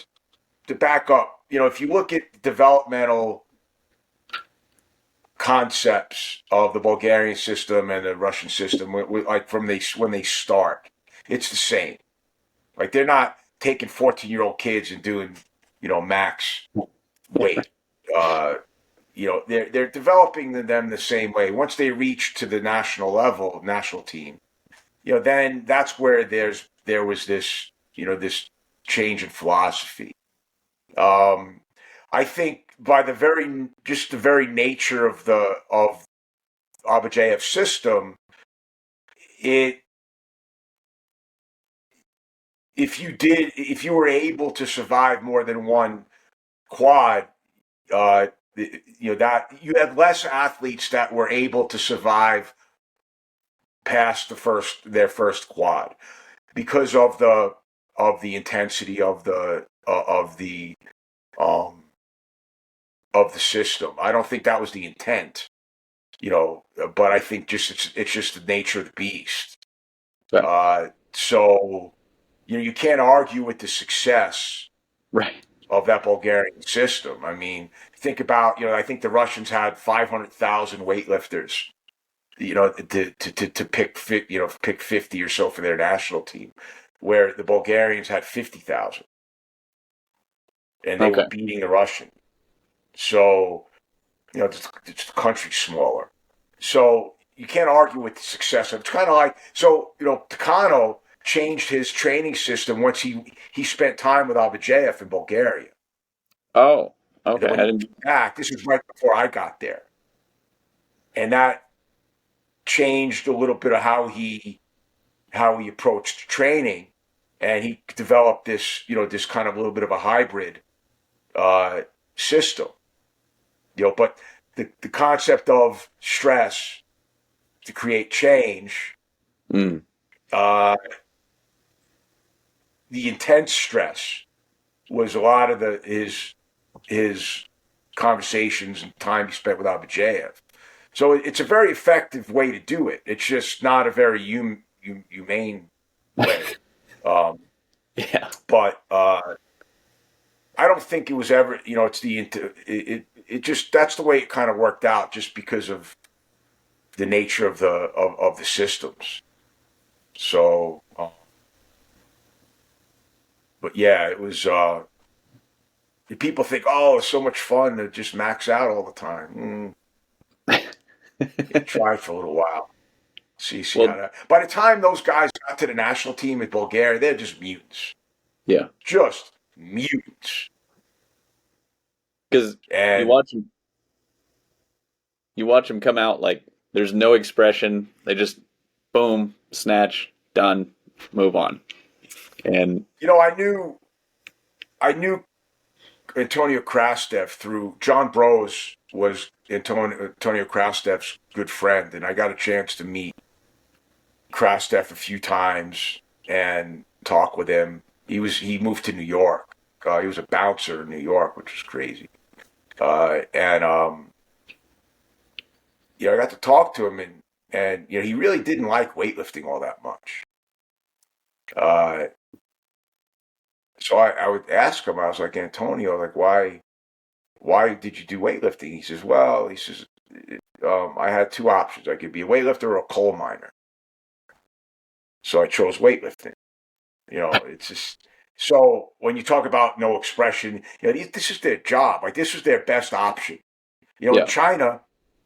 to back up, if you look at developmental concepts of the Bulgarian system and the Russian system, like when they start, it's the same. Like they're not taking 14-year-old kids and doing, max weight. They're developing them the same way. Once they reach to the national level, national team, then that's where there was this, this change in philosophy. Um, I think by the very nature of the of Abajev system, it if you were able to survive more than one quad, that you had less athletes that were able to survive past their first quad because of the intensity um of the system. I don't think that was the intent, but I think it's just the nature of the beast. But So you can't argue with the success right. of that Bulgarian system. I mean, think about, I think the Russians had 500,000 weightlifters, to pick 50 or so for their national team, where the Bulgarians had 50,000, and they were Okay. beating the Russians. So, the country's smaller. So you can't argue with the success of it. It's kind of like, Takano changed his training system once he spent time with Abajev in Bulgaria. Oh, And okay. then when he came back, this was right before I got there. And that changed a little bit of how he approached training. And he developed this, this kind of little bit of a hybrid system. But the concept of stress to create change, Mm. The intense stress was a lot of his conversations and time he spent with Abajev. So it's a very effective way to do it. It's just not a very humane way. Yeah. But I don't think it was ever, it's it just, that's the way it kind of worked out, just because of the nature of the systems. So, but yeah, it was, people think, oh, it's so much fun to just max out all the time. Try for a little while. See how that. By the time those guys got to the national team in Bulgaria, they're just mutants. Yeah. Just mutants. Because you watch them come out like there's no expression. They just boom, snatch, done, move on. And I knew Antonio Krastev through John Brose was Antonio Krastev's good friend, and I got a chance to meet Krastev a few times and talk with him. He moved to New York. He was a bouncer in New York, which was crazy. And I got to talk to him, and he really didn't like weightlifting all that much. So I would ask him. I was like, Antonio, like, why did you do weightlifting? He says, I had two options. I could be a weightlifter or a coal miner. So I chose weightlifting. It's just, so when you talk about no expression, this is their job. Like, this is their best option. In China,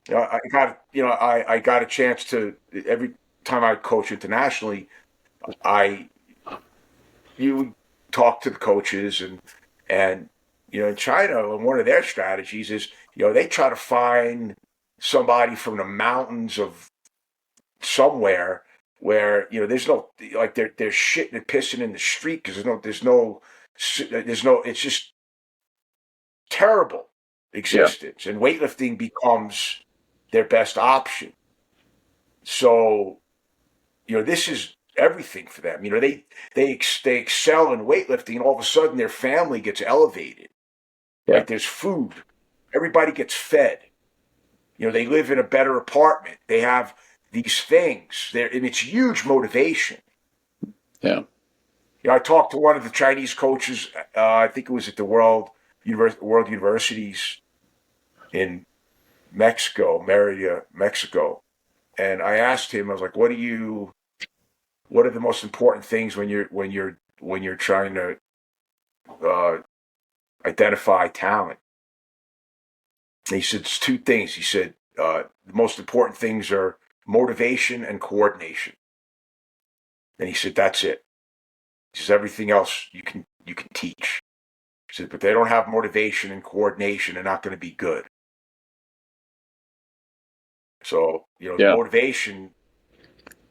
I got a chance to, every time I coach internationally, you would talk to the coaches, and in China, one of their strategies is, they try to find somebody from the mountains of somewhere where, there's no, like, they're shitting and pissing in the street, because there's no, it's just terrible existence. And weightlifting becomes their best option. So, this is everything for them. They excel in weightlifting, and all of a sudden their family gets elevated. Yeah. Like, there's food. Everybody gets fed. They live in a better apartment. They have these things. And it's huge motivation. Yeah. I talked to one of the Chinese coaches. I think it was at the World Universities in Mexico, Merida, Mexico. And I asked him, I was like, what are the most important things when you're trying to identify talent? And he said, it's two things. He said, the most important things are motivation and coordination. And he said, that's it. He says, everything else you can teach. He said, but they don't have motivation and coordination, they're not going to be good. So, the motivation,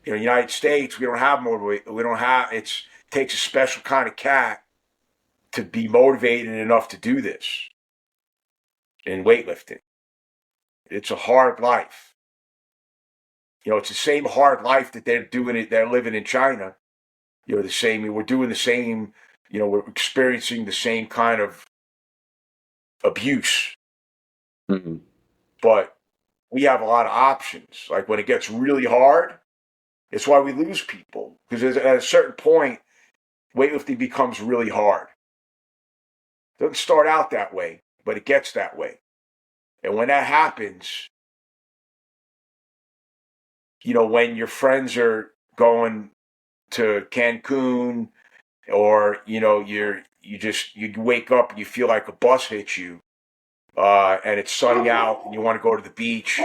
in the United States, we don't have motivation. It takes a special kind of cat to be motivated enough to do this in weightlifting. It's a hard life. It's the same hard life that they're living in China. We're doing the same, we're experiencing the same kind of abuse. Mm-hmm. But we have a lot of options. Like, when it gets really hard, it's why we lose people. Because at a certain point, weightlifting becomes really hard. Doesn't start out that way, but it gets that way. And when that happens, when your friends are going to Cancun, or you wake up and you feel like a bus hits you, and it's sunny out and you want to go to the beach,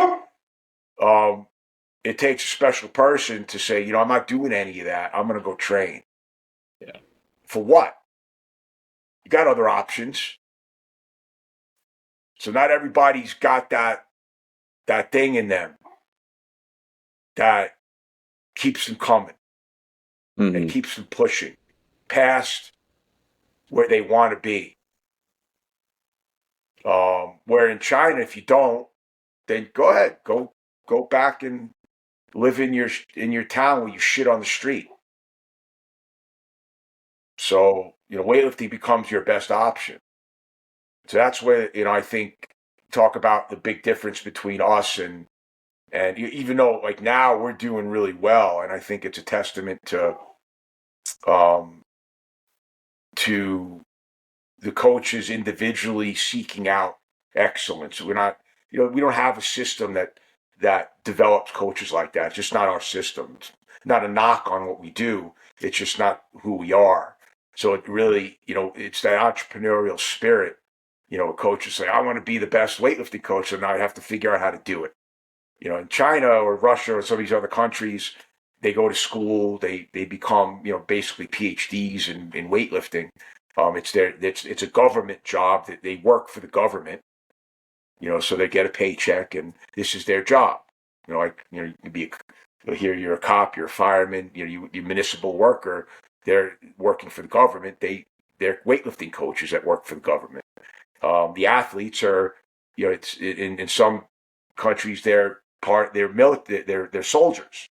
it takes a special person to say, I'm not doing any of that. I'm going to go train. Yeah. For what? You got other options. So not everybody's got that thing in them that keeps them coming and keeps them pushing past where they want to be. Where in China, if you don't, then go ahead, go back and live in your town where you shit on the street. So weightlifting becomes your best option. So that's where I think talk about the big difference between us and even though like now we're doing really well, and I think it's a testament to the coaches individually seeking out excellence. We're not, we don't have a system that develops coaches like that. It's just not our system. It's not a knock on what we do. It's just not who we are. So it really, it's that entrepreneurial spirit. Coaches say, I want to be the best weightlifting coach, so now I have to figure out how to do it. In China or Russia or some of these other countries, they go to school, they become, basically PhDs in weightlifting. It's a government job that they work for the government, so they get a paycheck and this is their job. You can be here, you're a cop, you're a fireman, you're a municipal worker. They're working for the government. They're weightlifting coaches that work for the government. The athletes are, it's in some countries they're military, they're soldiers,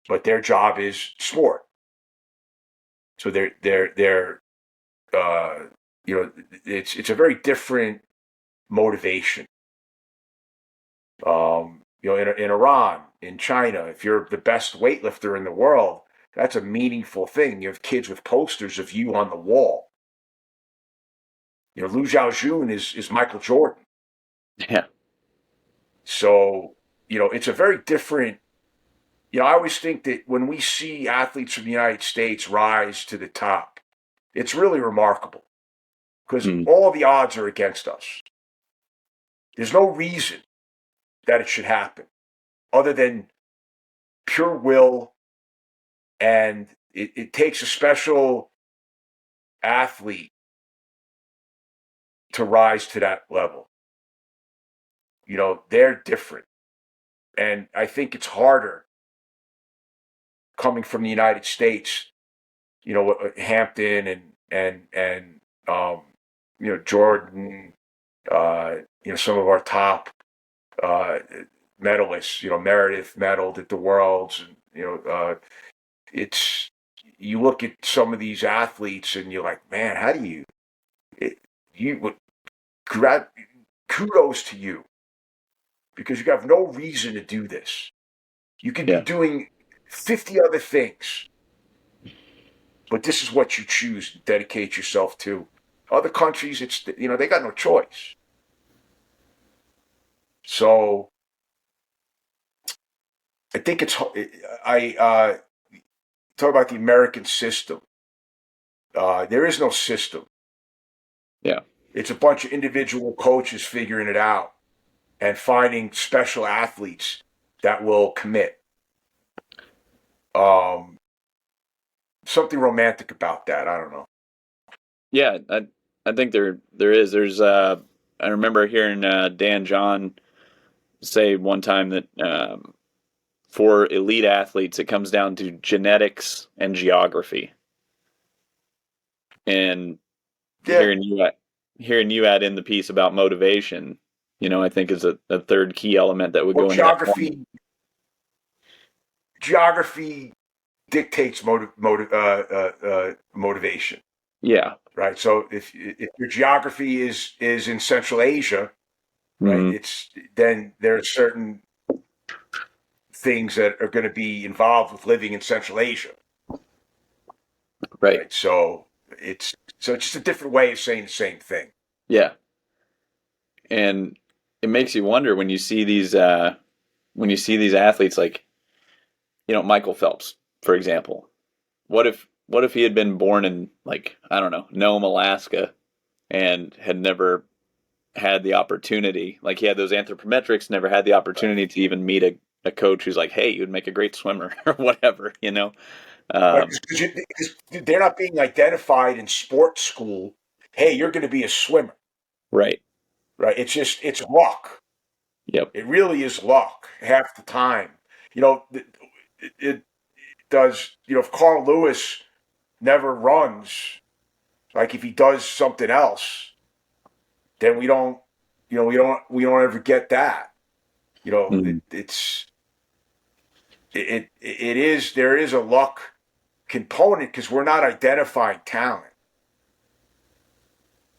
but their job is sport. So it's a very different motivation. In Iran, in China, if you're the best weightlifter in the world, that's a meaningful thing. You have kids with posters of you on the wall. Liu Xiaojun is Michael Jordan. Yeah. So, it's a very different, I always think that when we see athletes from the United States rise to the top, it's really remarkable because all of the odds are against us. There's no reason that it should happen other than pure will, and it takes a special athlete to rise to that level. They're different. And I think it's harder coming from the United States, Hampton and Jordan, some of our top medalists, Meredith medaled at the Worlds, and, you look at some of these athletes and you're like, man, how do you would kudos to you because you have no reason to do this. You could be doing 50 other things, but this is what you choose to dedicate yourself to. Other countries, they got no choice. So I think I talk about the American system. There is no system. Yeah. It's a bunch of individual coaches figuring it out and finding special athletes that will commit. Something romantic about that. I don't know. Yeah, I think there is. There's I remember hearing Dan John say one time that for elite athletes it comes down to genetics and geography. And hearing you add in the piece about motivation, I think is a third key element that would go into geography. Geography dictates motivation. Yeah. Right. So if your geography is in Central Asia, right, then there are certain things that are going to be involved with living in Central Asia. Right. So it's just a different way of saying the same thing. Yeah. And it makes you wonder when you see these athletes like, Michael Phelps, for example. What if he had been born in, like, I don't know, Nome, Alaska, and had never had the opportunity, like he had those anthropometrics, never had the opportunity to even meet a coach who's like, hey, you'd make a great swimmer or whatever, Right? Um, Because they're not being identified in sports school. Hey, you're going to be a swimmer, right. right? It's luck. Yep. It really is luck half the time. It does. If Carl Lewis never runs, like if he does something else, then we don't ever get that. Mm. It is there is a luck component because we're not identifying talent.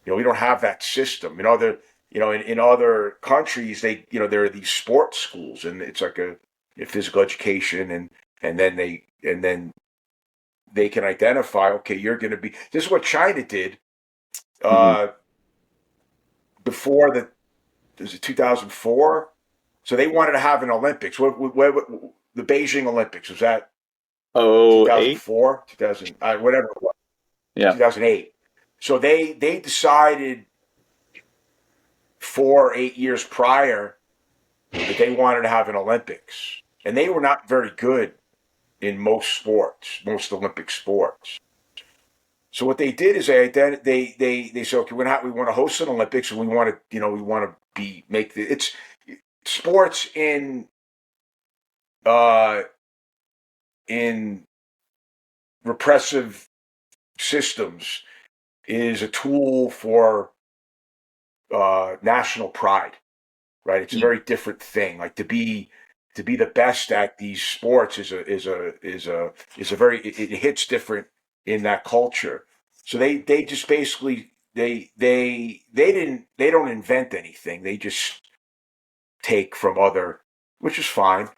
We don't have that system. In other countries, there are these sports schools, and it's like a physical education, and then they can identify. Okay, you're going to be. This is what China did Hmm. uh, before was it 2004? So they wanted to have an Olympics. The Beijing Olympics was that Oh, eight. 2004, 2000, whatever it was, Yeah. 2008. So they decided 4 or 8 years prior that they wanted to have an Olympics, and they were not very good in most most Olympic sports. So what they did is they said, okay, we want to host an Olympics, and we want to make it's sports uh, in repressive systems is a tool for national pride, right? It's a very different thing. Like to be the best at these sports is a very it hits different in that culture. So they just basically they don't invent anything. They just take from other, which is fine.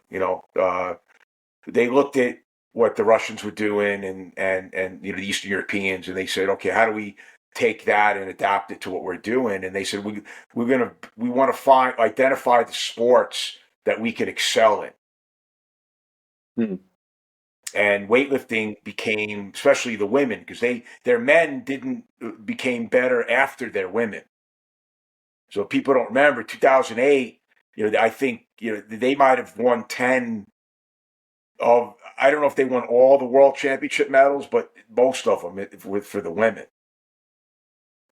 They looked at what the Russians were doing and the Eastern Europeans, and they said, okay, how do we take that and adapt it to what we're doing? And they said we want to identify the sports that we can excel in. Hmm. And weightlifting became, especially the women, because their men didn't became better after their women. So if people don't remember 2008. I think they might have won 10 of, I don't know if they won all the world championship medals, but most of them for the women.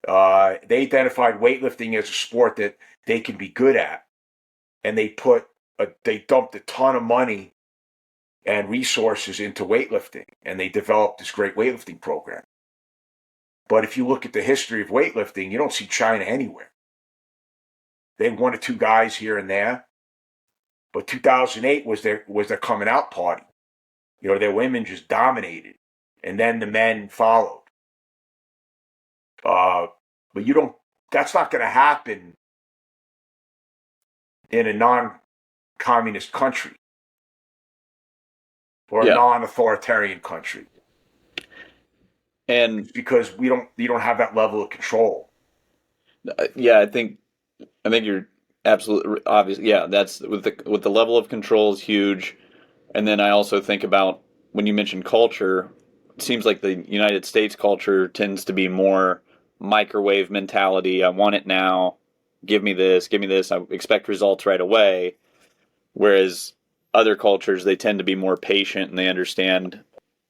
They identified weightlifting as a sport that they can be good at, and they dumped a ton of money and resources into weightlifting, and they developed this great weightlifting program. But if you look at the history of weightlifting, you don't see China anywhere. They had one or two guys here and there, but 2008 was their coming out party. Their women just dominated, and then the men followed. But you don't. That's not going to happen in a non-communist country or a Yeah. non-authoritarian country. And It's because you don't have that level of control. yeah, I think you're absolutely obvious. Yeah, that's with the level of control is huge. And then I also think about when you mentioned culture, it seems like the United States culture tends to be more microwave mentality. I want it now. Give me this. Give me this. I expect results right away. Whereas other cultures, they tend to be more patient and they understand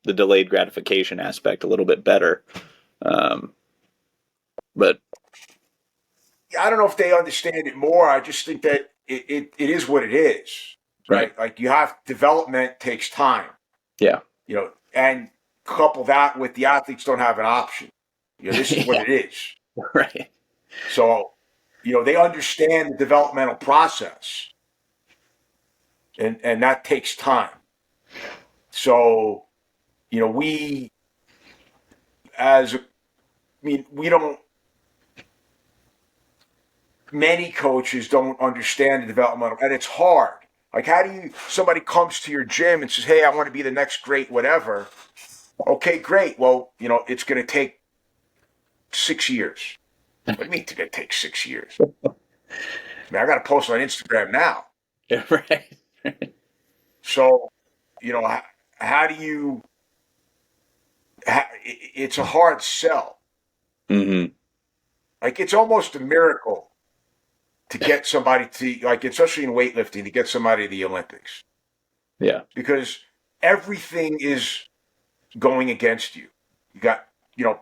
the delayed gratification aspect a little bit better. Um, but I don't know if they understand it more. I just think that it is what it is, right, right? Like development takes time, yeah, and couple that with the athletes don't have an option. This is what yeah, it is. right, So, they understand the developmental process, and that takes time. So, we we don't, many coaches don't understand the developmental, and it's hard. Like, somebody comes to your gym and says, hey, I want to be the next great whatever. Okay, great. Well, it's going to take 6 years. What do you mean it's going to take 6 years? I mean, I got to post on Instagram now. Right. So, how do you? It's a hard sell. Mm-hmm. Like it's almost a miracle to get somebody to like, especially in weightlifting, to get somebody to the Olympics. Yeah. Because everything is going against you. You got,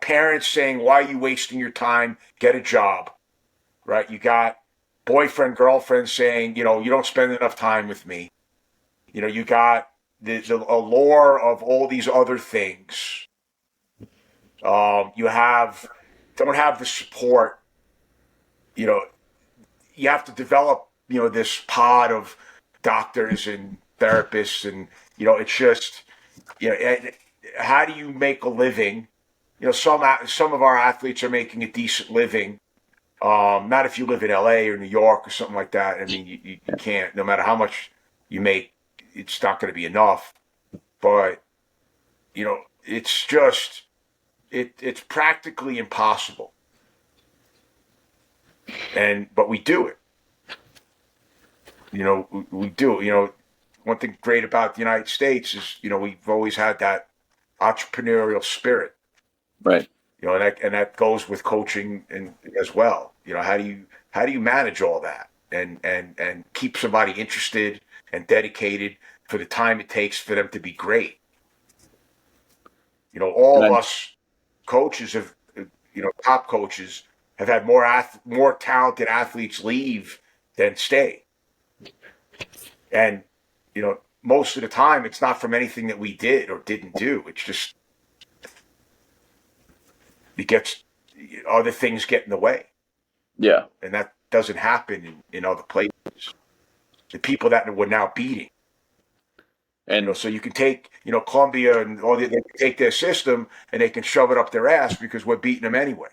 parents saying, why are you wasting your time? Get a job, right? You got boyfriend, girlfriend saying, you don't spend enough time with me. You got the allure of all these other things. You don't have the support. You have to develop, this pod of doctors and therapists, and it's just, how do you make a living? Some of our athletes are making a decent living. Not if you live in LA or New York or something like that. I mean, you can't. No matter how much you make, it's not going to be enough. But it's just it's practically impossible. But we do it. We do. One thing great about the United States is we've always had that entrepreneurial spirit. Right. And that goes with coaching and as well. How do you manage all that and keep somebody interested and dedicated for the time it takes for them to be great? All of us coaches have, top coaches have had more talented athletes leave than stay. And, most of the time it's not from anything that we did or didn't do. It's just, other things get in the way. Yeah. And that doesn't happen in other places. The people that we're now beating. And so you can take, Columbia and all they can take their system and they can shove it up their ass because we're beating them anyway.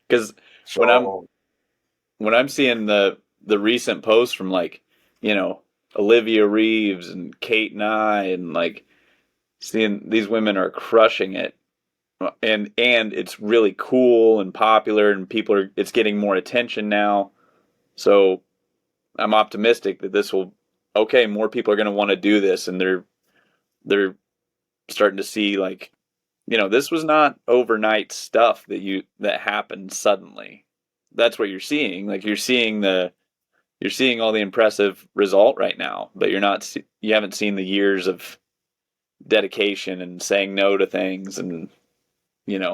because when I'm seeing the recent posts from like, Olivia Reeves and Kate Nye, and like seeing these women are crushing it, and it's really cool and popular, and it's getting more attention now. So I'm optimistic that more people are going to want to do this, and they're starting to see like, this was not overnight stuff that happened suddenly. That's what you're seeing. Like you're seeing all the impressive result right now, but you haven't seen the years of dedication and saying no to things, and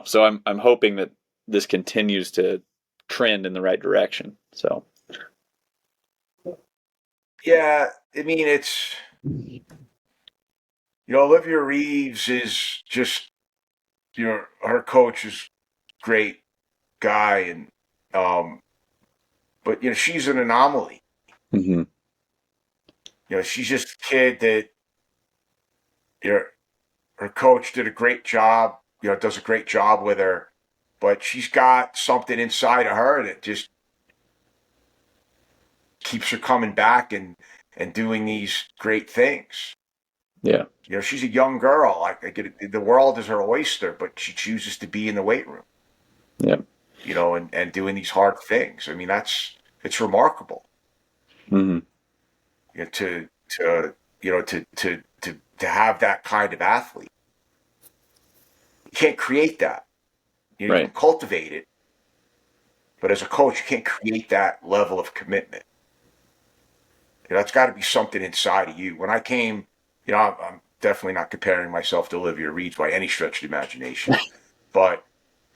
so I'm hoping that this continues to trend in the right direction. So yeah, I mean it's Olivia Reeves is just her coach is great guy, and but she's an anomaly. mm-hmm. She's just a kid that her coach did a great job, does a great job with her, but she's got something inside of her that just keeps her coming back and doing these great things. Yeah. She's a young girl. I get it. The world is her oyster, but she chooses to be in the weight room. Yeah. And doing these hard things. I mean, it's remarkable. Mm-hmm. To have that kind of athlete. You can't create that. You Right. can cultivate it, but as a coach, you can't create that level of commitment. That's got to be something inside of you. When I came, I'm definitely not comparing myself to Olivia Reeves by any stretch of the imagination, but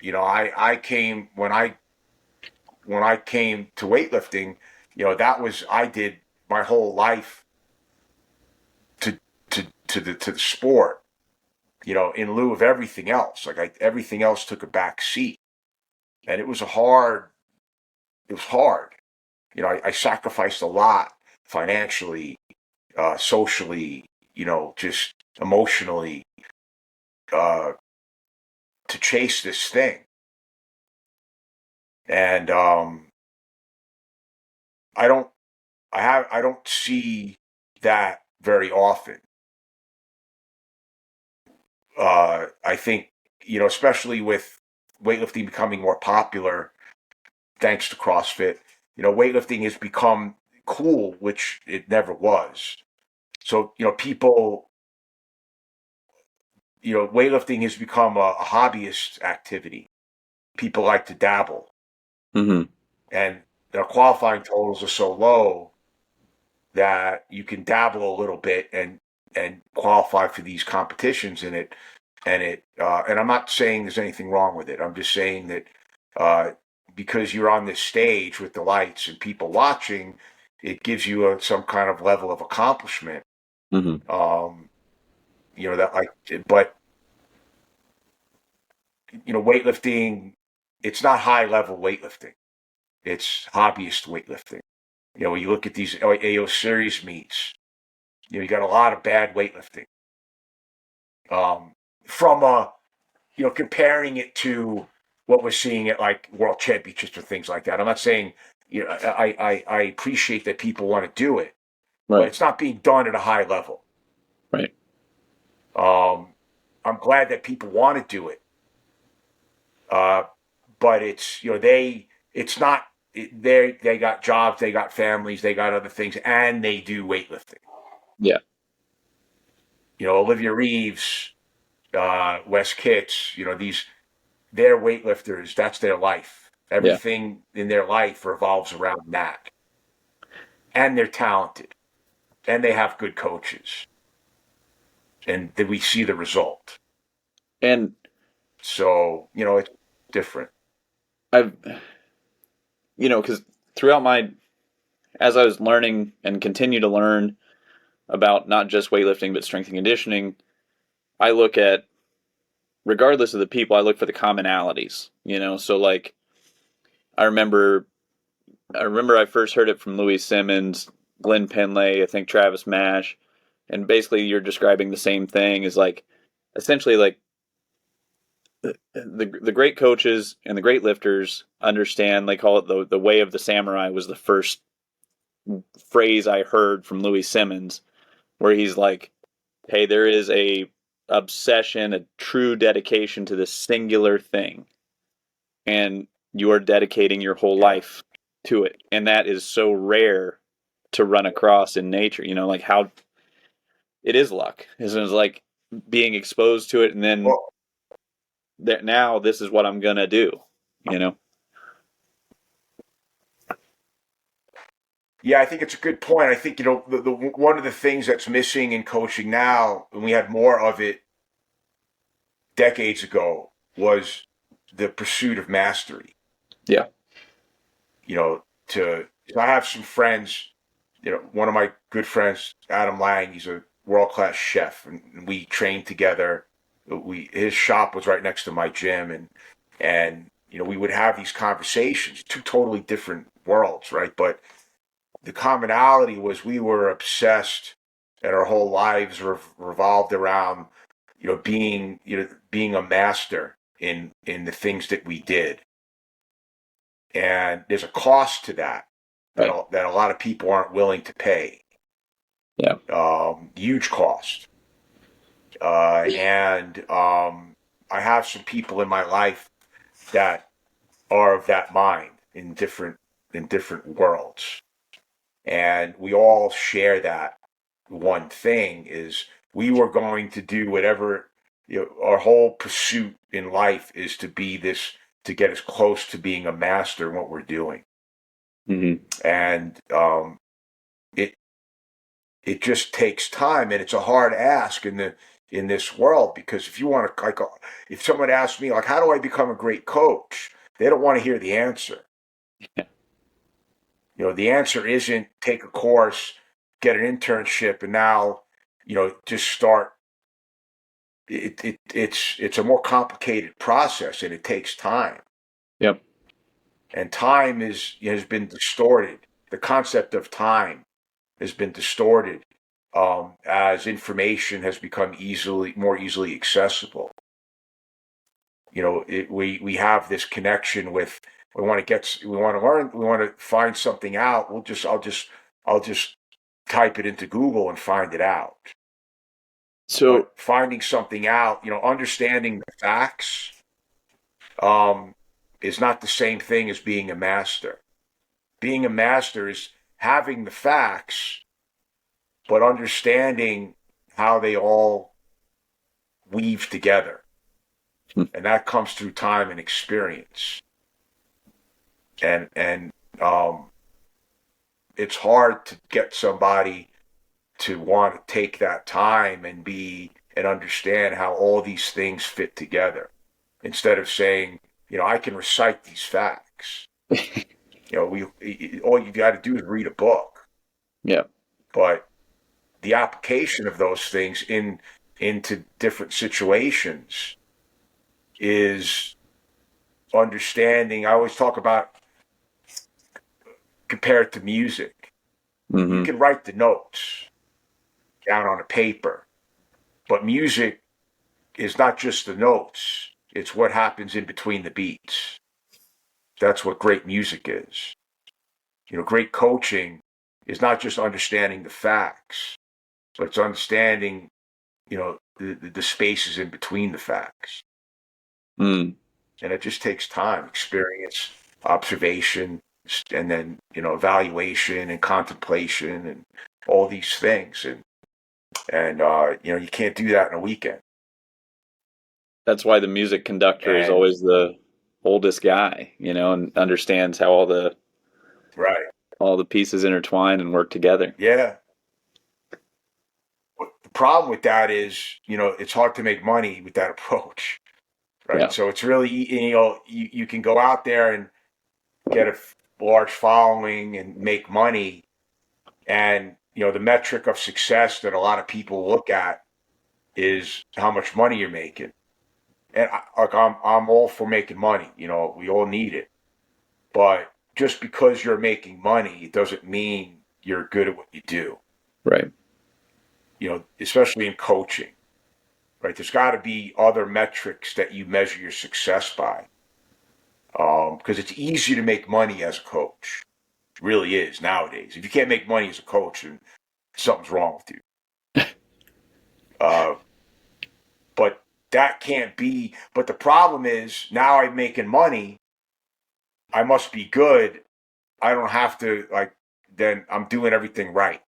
I came when I came to weightlifting. I did my whole life to the sport. In lieu of everything else, everything else took a back seat, and it was hard. I sacrificed a lot financially, socially, just emotionally, to chase this thing. And I don't see that very often. I think, especially with weightlifting becoming more popular thanks to CrossFit, weightlifting has become cool, which it never was. So, people, weightlifting has become a hobbyist activity. People like to dabble, and their qualifying totals are so low that you can dabble a little bit and qualify for these competitions in it. And I'm not saying there's anything wrong with it. I'm just saying that because you're on this stage with the lights and people watching, it gives you some kind of level of accomplishment. But weightlifting, it's not high level weightlifting. It's hobbyist weightlifting. When you look at these AO series meets, you got a lot of bad weightlifting. From comparing it to what we're seeing at like world championships or things like that. I'm not saying, I appreciate that people want to do it, Right. but it's not being done at a high level. Right. I'm glad that people want to do it. But it's, they got jobs, they got families, they got other things, and they do weightlifting. Yeah. Olivia Reeves, Wes Kitts, they're weightlifters. That's their life. Everything in their life revolves around that. And they're talented. And they have good coaches. And then we see the result. And so, it's different. Because throughout as I was learning and continue to learn about not just weightlifting, but strength and conditioning, I look at, regardless of the people, I look for the commonalities, so like, I remember I first heard it from Louis Simmons, Glenn Penley, I think Travis Mash, and basically you're describing the same thing as like, essentially like, the great coaches and the great lifters understand, they call it the way of the samurai, was the first phrase I heard from Louis Simmons, where he's like, hey, there is a obsession, a true dedication to this singular thing, and you are dedicating your whole life to it. And that is so rare to run across in nature, like how it is luck. It's like being exposed to it, and then now this is what I'm going to do, Yeah, I think it's a good point. I think, the one of the things that's missing in coaching now, and we had more of it decades ago, was the pursuit of mastery. Yeah. I have some friends, one of my good friends, Adam Lang, he's a world-class chef, and we trained together. His shop was right next to my gym, and we would have these conversations, two totally different worlds, right? But the commonality was we were obsessed, and our whole lives revolved around, being a master in the things that we did. And there's a cost to that Right. that a lot of people aren't willing to pay. Yeah. Huge cost. And I have some people in my life that are of that mind in different worlds. And we all share that one thing, is we were going to do whatever, our whole pursuit in life is to get as close to being a master in what we're doing. And it just takes time, and it's a hard ask in this world, because if you want to, like, if someone asks me, like, how do I become a great coach? They don't want to hear the answer. Yeah. The answer isn't take a course, get an internship, and now, just start. It's a more complicated process, and it takes time. Yep. And time has been distorted. The concept of time has been distorted as information has become more easily accessible. We have this connection with, we want to learn, we want to find something out. I'll just type it into Google and find it out. So but finding something out, understanding the facts, is not the same thing as being a master. Being a master is having the facts, but understanding how they all weave together. And that comes through time and experience. And it's hard to get somebody to want to take that time and understand how all these things fit together, instead of saying, I can recite these facts. All you got to do is read a book. Yeah. But the application of those things into different situations is understanding. I always talk about, compared to music. Mm-hmm. You can write the notes down on a paper, but music is not just the notes. It's what happens in between the beats. That's what great music is. Great coaching is not just understanding the facts, but it's understanding, the spaces in between the facts. Mm. And it just takes time, experience, observation, and then, evaluation and contemplation and all these things. And you can't do that in a weekend. That's why the music conductor is always the oldest guy, and understands how all the pieces intertwine and work together. Yeah. The problem with that is, it's hard to make money with that approach, right? Yeah. So it's really, you can go out there and get a large following and make money, and the metric of success that a lot of people look at is how much money you're making. And I'm all for making money. We all need it, but just because you're making money, it doesn't mean you're good at what you do. Right. Especially in coaching, right? There's got to be other metrics that you measure your success by, because it's easy to make money as a coach. It really is nowadays. If you can't make money as a coach, then something's wrong with you. But that can't be. But the problem is, now I'm making money, I must be good. I don't have to, then I'm doing everything right.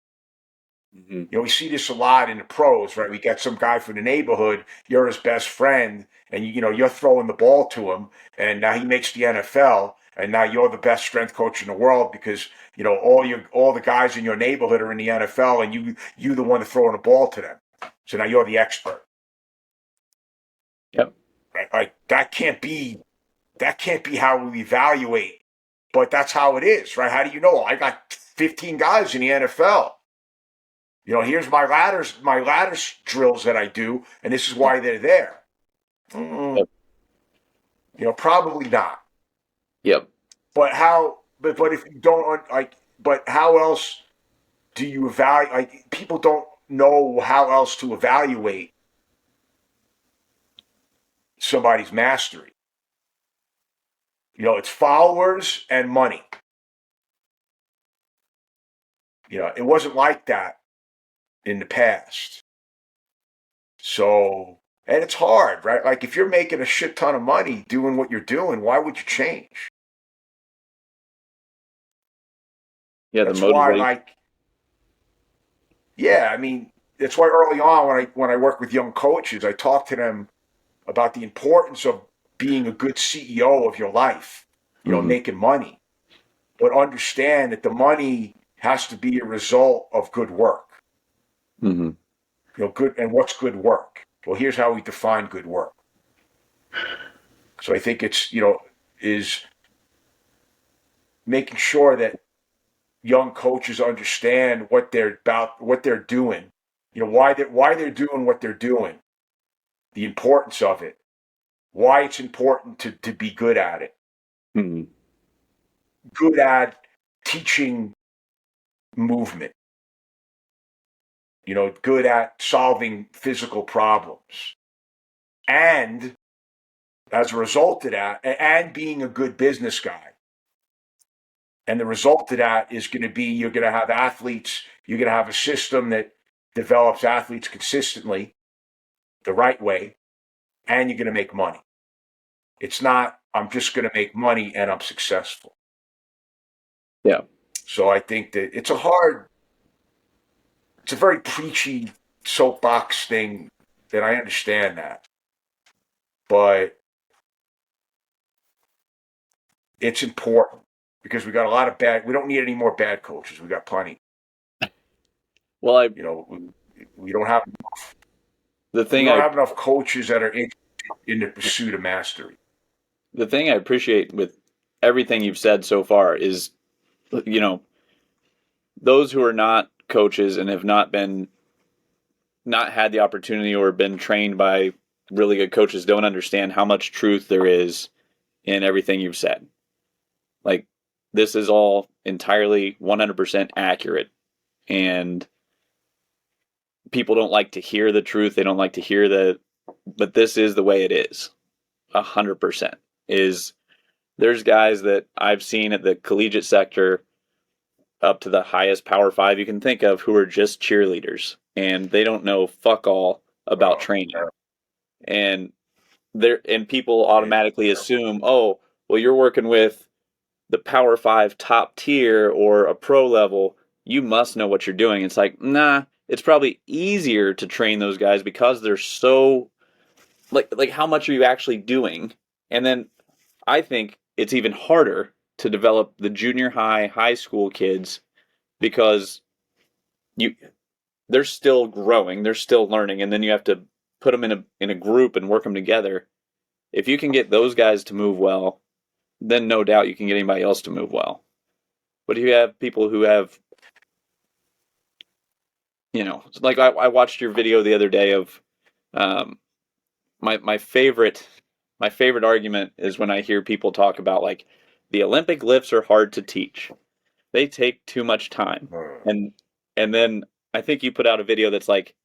Mm-hmm. We see this a lot in the pros, right? We got some guy from the neighborhood, you're his best friend, and you're throwing the ball to him, and now he makes the NFL, and now you're the best strength coach in the world because all the guys in your neighborhood are in the NFL, and you the one throwing the ball to them. So now you're the expert. Yep. Right? That can't be how we evaluate, but that's how it is, right? How do you know? I got 15 guys in the NFL. Here's my ladder drills that I do, and this is why they're there. Yep. Probably not. Yep. But if you don't but how else do you evaluate? People don't know how else to evaluate somebody's mastery. It's followers and money. It wasn't like that in the past. So, and it's hard, right? Like, if you're making a shit ton of money doing what you're doing, why would you change? Yeah, that's why, that's why early on when I work with young coaches, I talk to them about the importance of being a good CEO of your life, mm-hmm. making money, but understand that the money has to be a result of good work. Mm-hmm. Good, and what's good work? Well, here's how we define good work. So I think it's, is making sure that young coaches understand what they're about, what they're doing, why they're doing what they're doing, the importance of it, why it's important to be good at it. Mm-hmm. Good at teaching movement, good at solving physical problems. And as a result of that, and being a good business guy. And the result of that is going to be, you're going to have athletes, you're going to have a system that develops athletes consistently the right way, and you're going to make money. It's not, I'm just going to make money and I'm successful. Yeah. So I think that it's a very preachy soapbox thing, that I understand that. But it's important because we got a lot of we don't need any more bad coaches. We got plenty. Well, We don't have enough coaches that are in the pursuit of mastery. The thing I appreciate with everything you've said so far is, those who are not coaches and have not had the opportunity or been trained by really good coaches don't understand how much truth there is in everything you've said. Like, this is all entirely 100% accurate, and people don't like to hear the truth. They don't like to hear but this is the way it is. 100% is. There's guys that I've seen at the collegiate sector up to the highest Power 5 you can think of who are just cheerleaders, and they don't know fuck all about training. And people automatically assume, oh, well, you're working with the Power 5 top tier or a pro level, you must know what you're doing. It's like, nah, it's probably easier to train those guys because they're so like how much are you actually doing? And then I think it's even harder to develop the junior high school kids because they're still growing, they're still learning, and then you have to put them in a group and work them together. If you can get those guys to move well, then no doubt you can get anybody else to move well. But if you have people who have, like I watched your video the other day of my favorite argument is when I hear people talk about like the Olympic lifts are hard to teach. They take too much time. And then I think you put out a video that's like,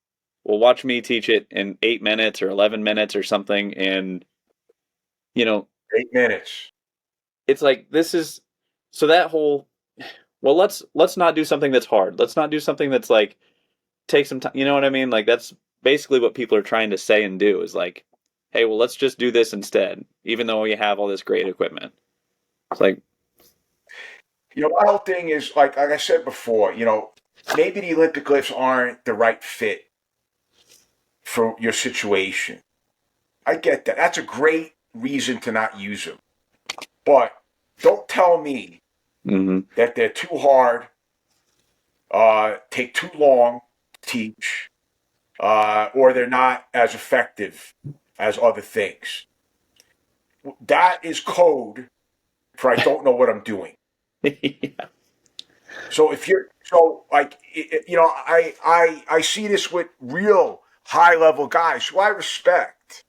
well, watch me teach it in 8 minutes or 11 minutes or something. And, 8 minutes. It's like, this is, so that whole, well, let's not do something that's hard. Let's not do something that's like, take some time. You know what I mean? Like, that's basically what people are trying to say and do is like, hey, well, let's just do this instead, even though we have all this great equipment. It's like, my whole thing is like I said before, maybe the Olympic lifts aren't the right fit for your situation. I get that. That's a great reason to not use them. But don't tell me that they're too hard, take too long to teach, or they're not as effective as other things. That is code for I don't know what I'm doing. yeah. So I see this with real high level guys who I respect,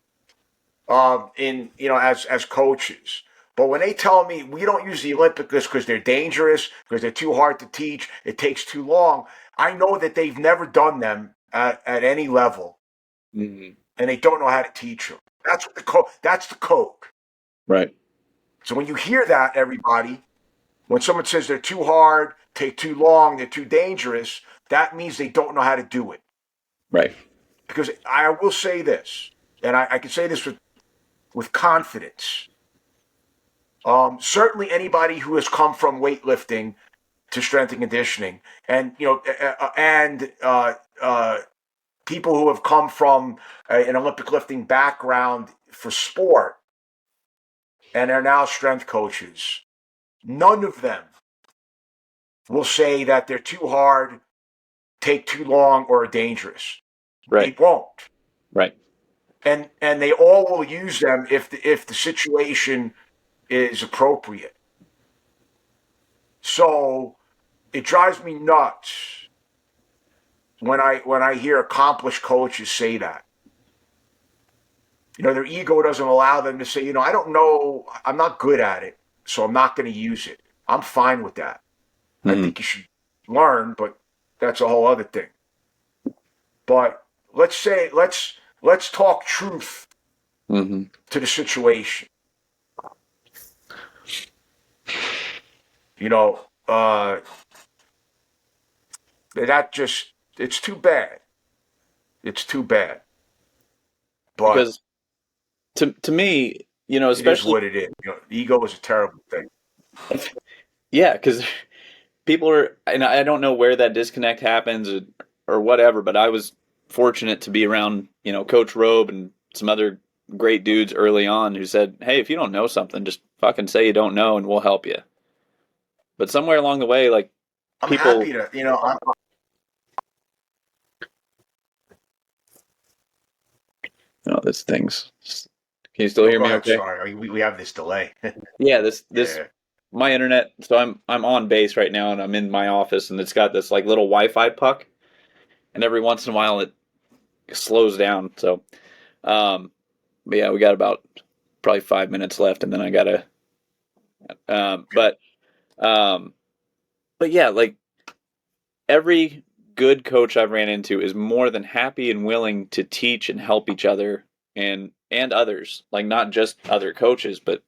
as coaches. But when they tell me we don't use the Olympic lifts because they're dangerous, because they're too hard to teach, it takes too long, I know that they've never done them at any level, and they don't know how to teach them. That's what that's the code. Right. So when you hear that, everybody, when someone says they're too hard, take too long, they're too dangerous, that means they don't know how to do it. Right. Because I will say this, and I can say this with confidence. Certainly anybody who has come from weightlifting to strength and conditioning, and people who have come from an Olympic lifting background for sport and are now strength coaches, none of them will say that they're too hard, take too long, or are dangerous. Right. They won't. Right. And they all will use them if the situation is appropriate. So it drives me nuts when I hear accomplished coaches say that. Their ego doesn't allow them to say, I don't know, I'm not good at it, so I'm not going to use it. I'm fine with that. I think you should learn, but that's a whole other thing. But let's talk truth to the situation. It's too bad. It's too bad. But because to me, You know, It is especially, what it is. Ego is a terrible thing. yeah, because people are, and I don't know where that disconnect happens or whatever, but I was fortunate to be around, Coach Robe and some other great dudes early on who said, hey, if you don't know something, just fucking say you don't know and we'll help you. But somewhere along the way, like I'm people, happy to, this thing's, can you still no, hear go me ahead. okay? Sorry. We have this delay. Yeah, this Yeah. my internet. So I'm on base right now, and I'm in my office, and it's got this like little Wi-Fi puck, and every once in a while it slows down. So, but yeah, we got about probably 5 minutes left, and then I gotta. Um, Okay. but um, but yeah, like every good coach I've ran into is more than happy and willing to teach and help each other and others, like not just other coaches, but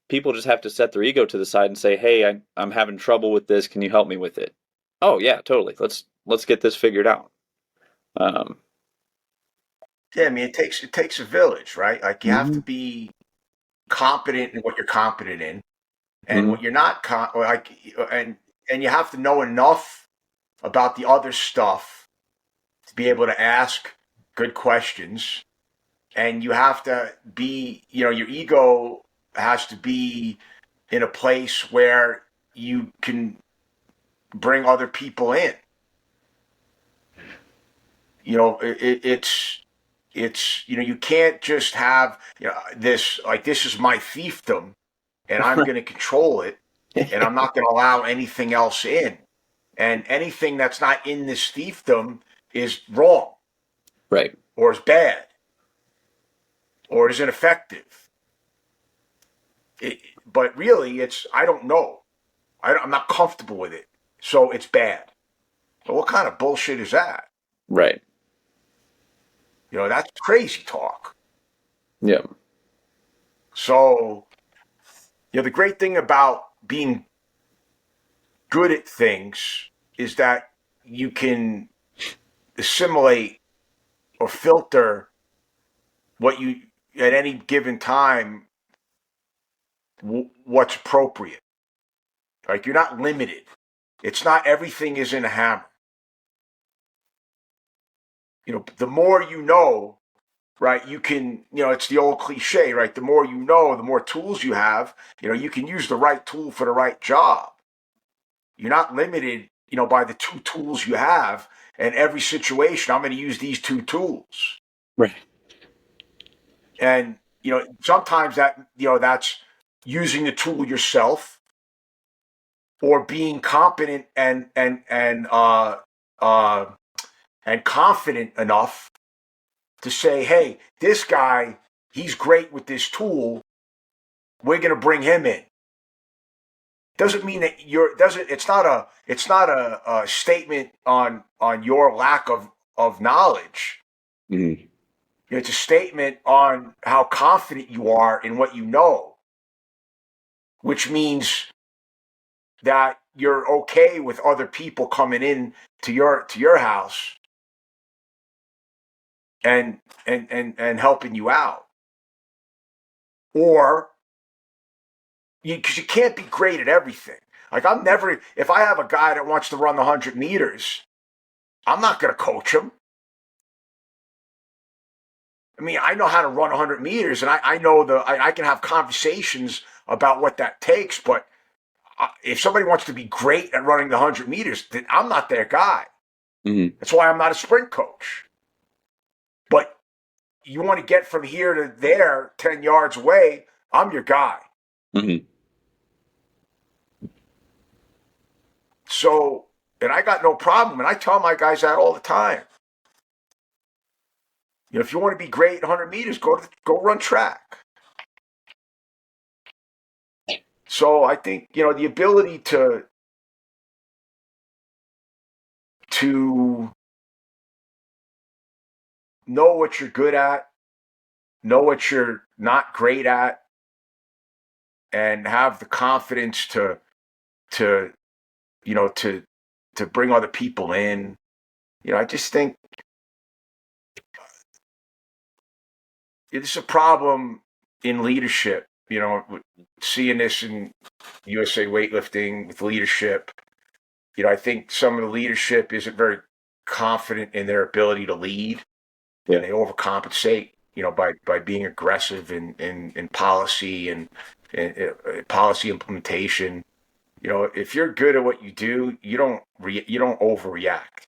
people just have to set their ego to the side and say, "Hey, I'm having trouble with this. Can you help me with it?" Oh yeah, totally. Let's get this figured out. Um, Yeah, I mean, it takes a village, right? Like you have to mhm, be competent in what you're competent in, and mhm, what you're not and you have to know enough about the other stuff to be able to ask good questions, and you have to be, your ego has to be in a place where you can bring other people in. It's you can't just have this, like, this is my fiefdom and I'm going to control it, and I'm not going to allow anything else in, and anything that's not in this fiefdom is wrong right, or is bad or is ineffective. But really, it's, I don't know. I'm not comfortable with it, so it's bad. But what kind of bullshit is that? right, That's crazy talk. yeah, So, the great thing about being good at things is that you can assimilate or filter what you, at any given time, what's appropriate. Like, you're not limited. It's not everything is in a hammer. The more you know, right, you can, it's the old cliche, right? The more you know, the more tools you have, you can use the right tool for the right job. You're not limited, by the two tools you have. And every situation, I'm going to use these two tools. right, And, sometimes that's using the tool yourself, or being competent uh, and confident enough to say, hey, this guy, he's great with this tool. We're going to bring him in. Doesn't mean that it's not a statement on your lack of knowledge. mhm, It's a statement on how confident you are in what you know, which means that you're okay with other people coming in to your house and helping you out. Or because you can't be great at everything. Like, if I have a guy that wants to run the 100 meters, I'm not going to coach him. I mean, I know how to run 100 meters, and I know I can have conversations about what that takes. But if somebody wants to be great at running the 100 meters, then I'm not their guy. mhm, That's why I'm not a sprint coach. But you want to get from here to there 10 yards away, I'm your guy. mhm, So, and I got no problem. And I tell my guys that all the time. If you want to be great at 100 meters, go run track. So I think, the ability to know what you're good at, know what you're not great at, and have the confidence to to bring other people in. I just think it's a problem in leadership, seeing this in USA weightlifting with leadership, I think some of the leadership isn't very confident in their ability to lead, and they overcompensate, by being aggressive in policy and policy implementation. If you're good at what you do, you don't overreact,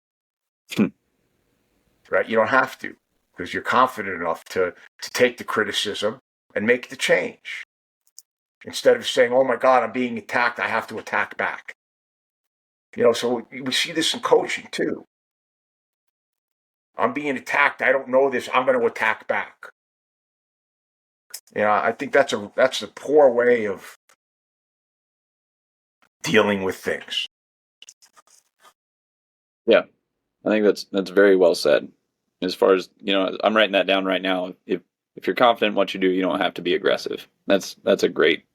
right? You don't have to, because you're confident enough to take the criticism and make the change, instead of saying, "Oh my God, I'm being attacked. I have to attack back." So we see this in coaching too. I'm being attacked. I don't know this. I'm going to attack back. I think that's a poor way of dealing with things. Yeah, I think that's very well said. As far as I'm writing that down right now. If you're confident in what you do, you don't have to be aggressive. That's a great,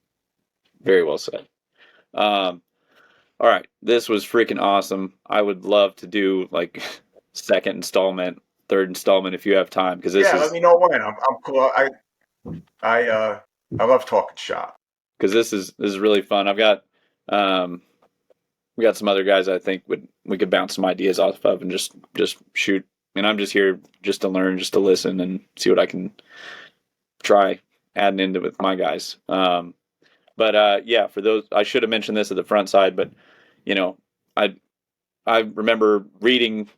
very well said. All right, this was freaking awesome. I would love to do like second installment, third installment if you have time, because this is. Let me know when. I'm cool. I love talking shop, because this is really fun. I've got we got some other guys I think we could bounce some ideas off of and just shoot. And I'm just here just to learn, just to listen and see what I can try adding into with my guys. But yeah, for those, I should have mentioned this at the front side, but I remember reading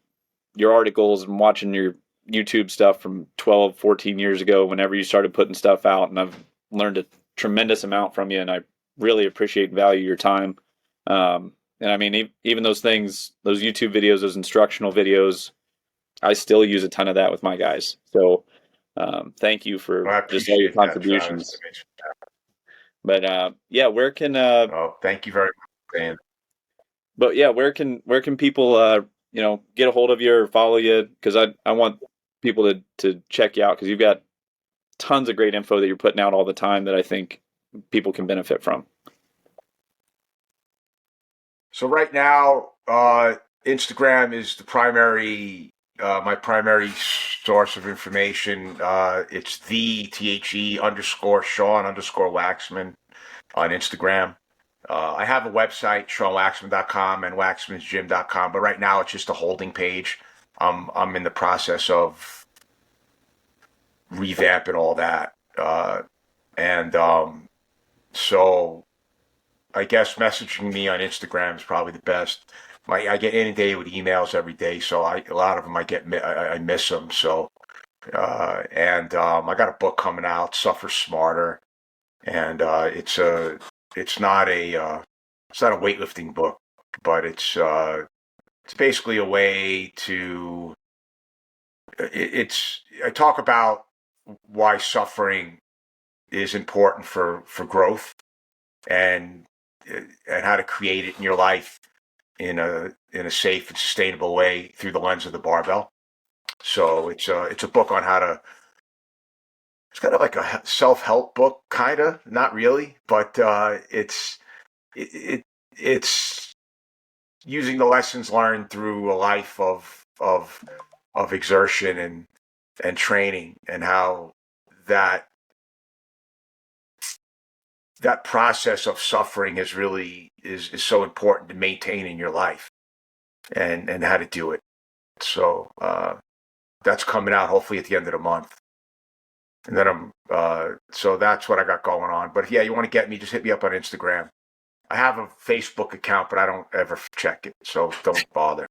your articles and watching your YouTube stuff from 12, 14 years ago, whenever you started putting stuff out, and I've learned a tremendous amount from you, and I really appreciate and value your time. And I mean, even those things, those YouTube videos, those instructional videos, I still use a ton of that with my guys. So thank you for just all your contributions. But yeah, where can thank you very much, Dan. But yeah, where can people get a hold of you or follow you? Because I want people to check you out, because you've got tons of great info that you're putting out all the time that I think people can benefit from. So right now, Instagram is the my primary source of information. It's _Sean_Waxman on Instagram. I have a website, SeanWaxman.com and WaxmansGym.com, but right now it's just a holding page. I'm in the process of revamping all that. So I guess messaging me on Instagram is probably the best. I get inundated with emails every day, so a lot of them I miss them. So, I got a book coming out, Suffer Smarter, and it's not a weightlifting book, but it's basically a way to. I talk about why suffering is important for growth, and how to create it in your life in a safe and sustainable way through the lens of the barbell. So it's a book on how to. It's kind of like a self-help book, kind of, not really, but it's using the lessons learned through a life of exertion and training, and how that process of suffering is so important to maintain in your life, and how to do it. So that's coming out hopefully at the end of the month. And then so that's what I got going on. But if you want to get me, just hit me up on Instagram. I have a Facebook account, but I don't ever check it, so don't bother.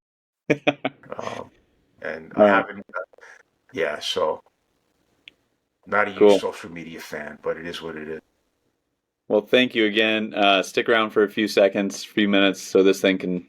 And I haven't, so not a huge social media fan, but it is what it is. Well, thank you again. Stick around for a few minutes, so this thing can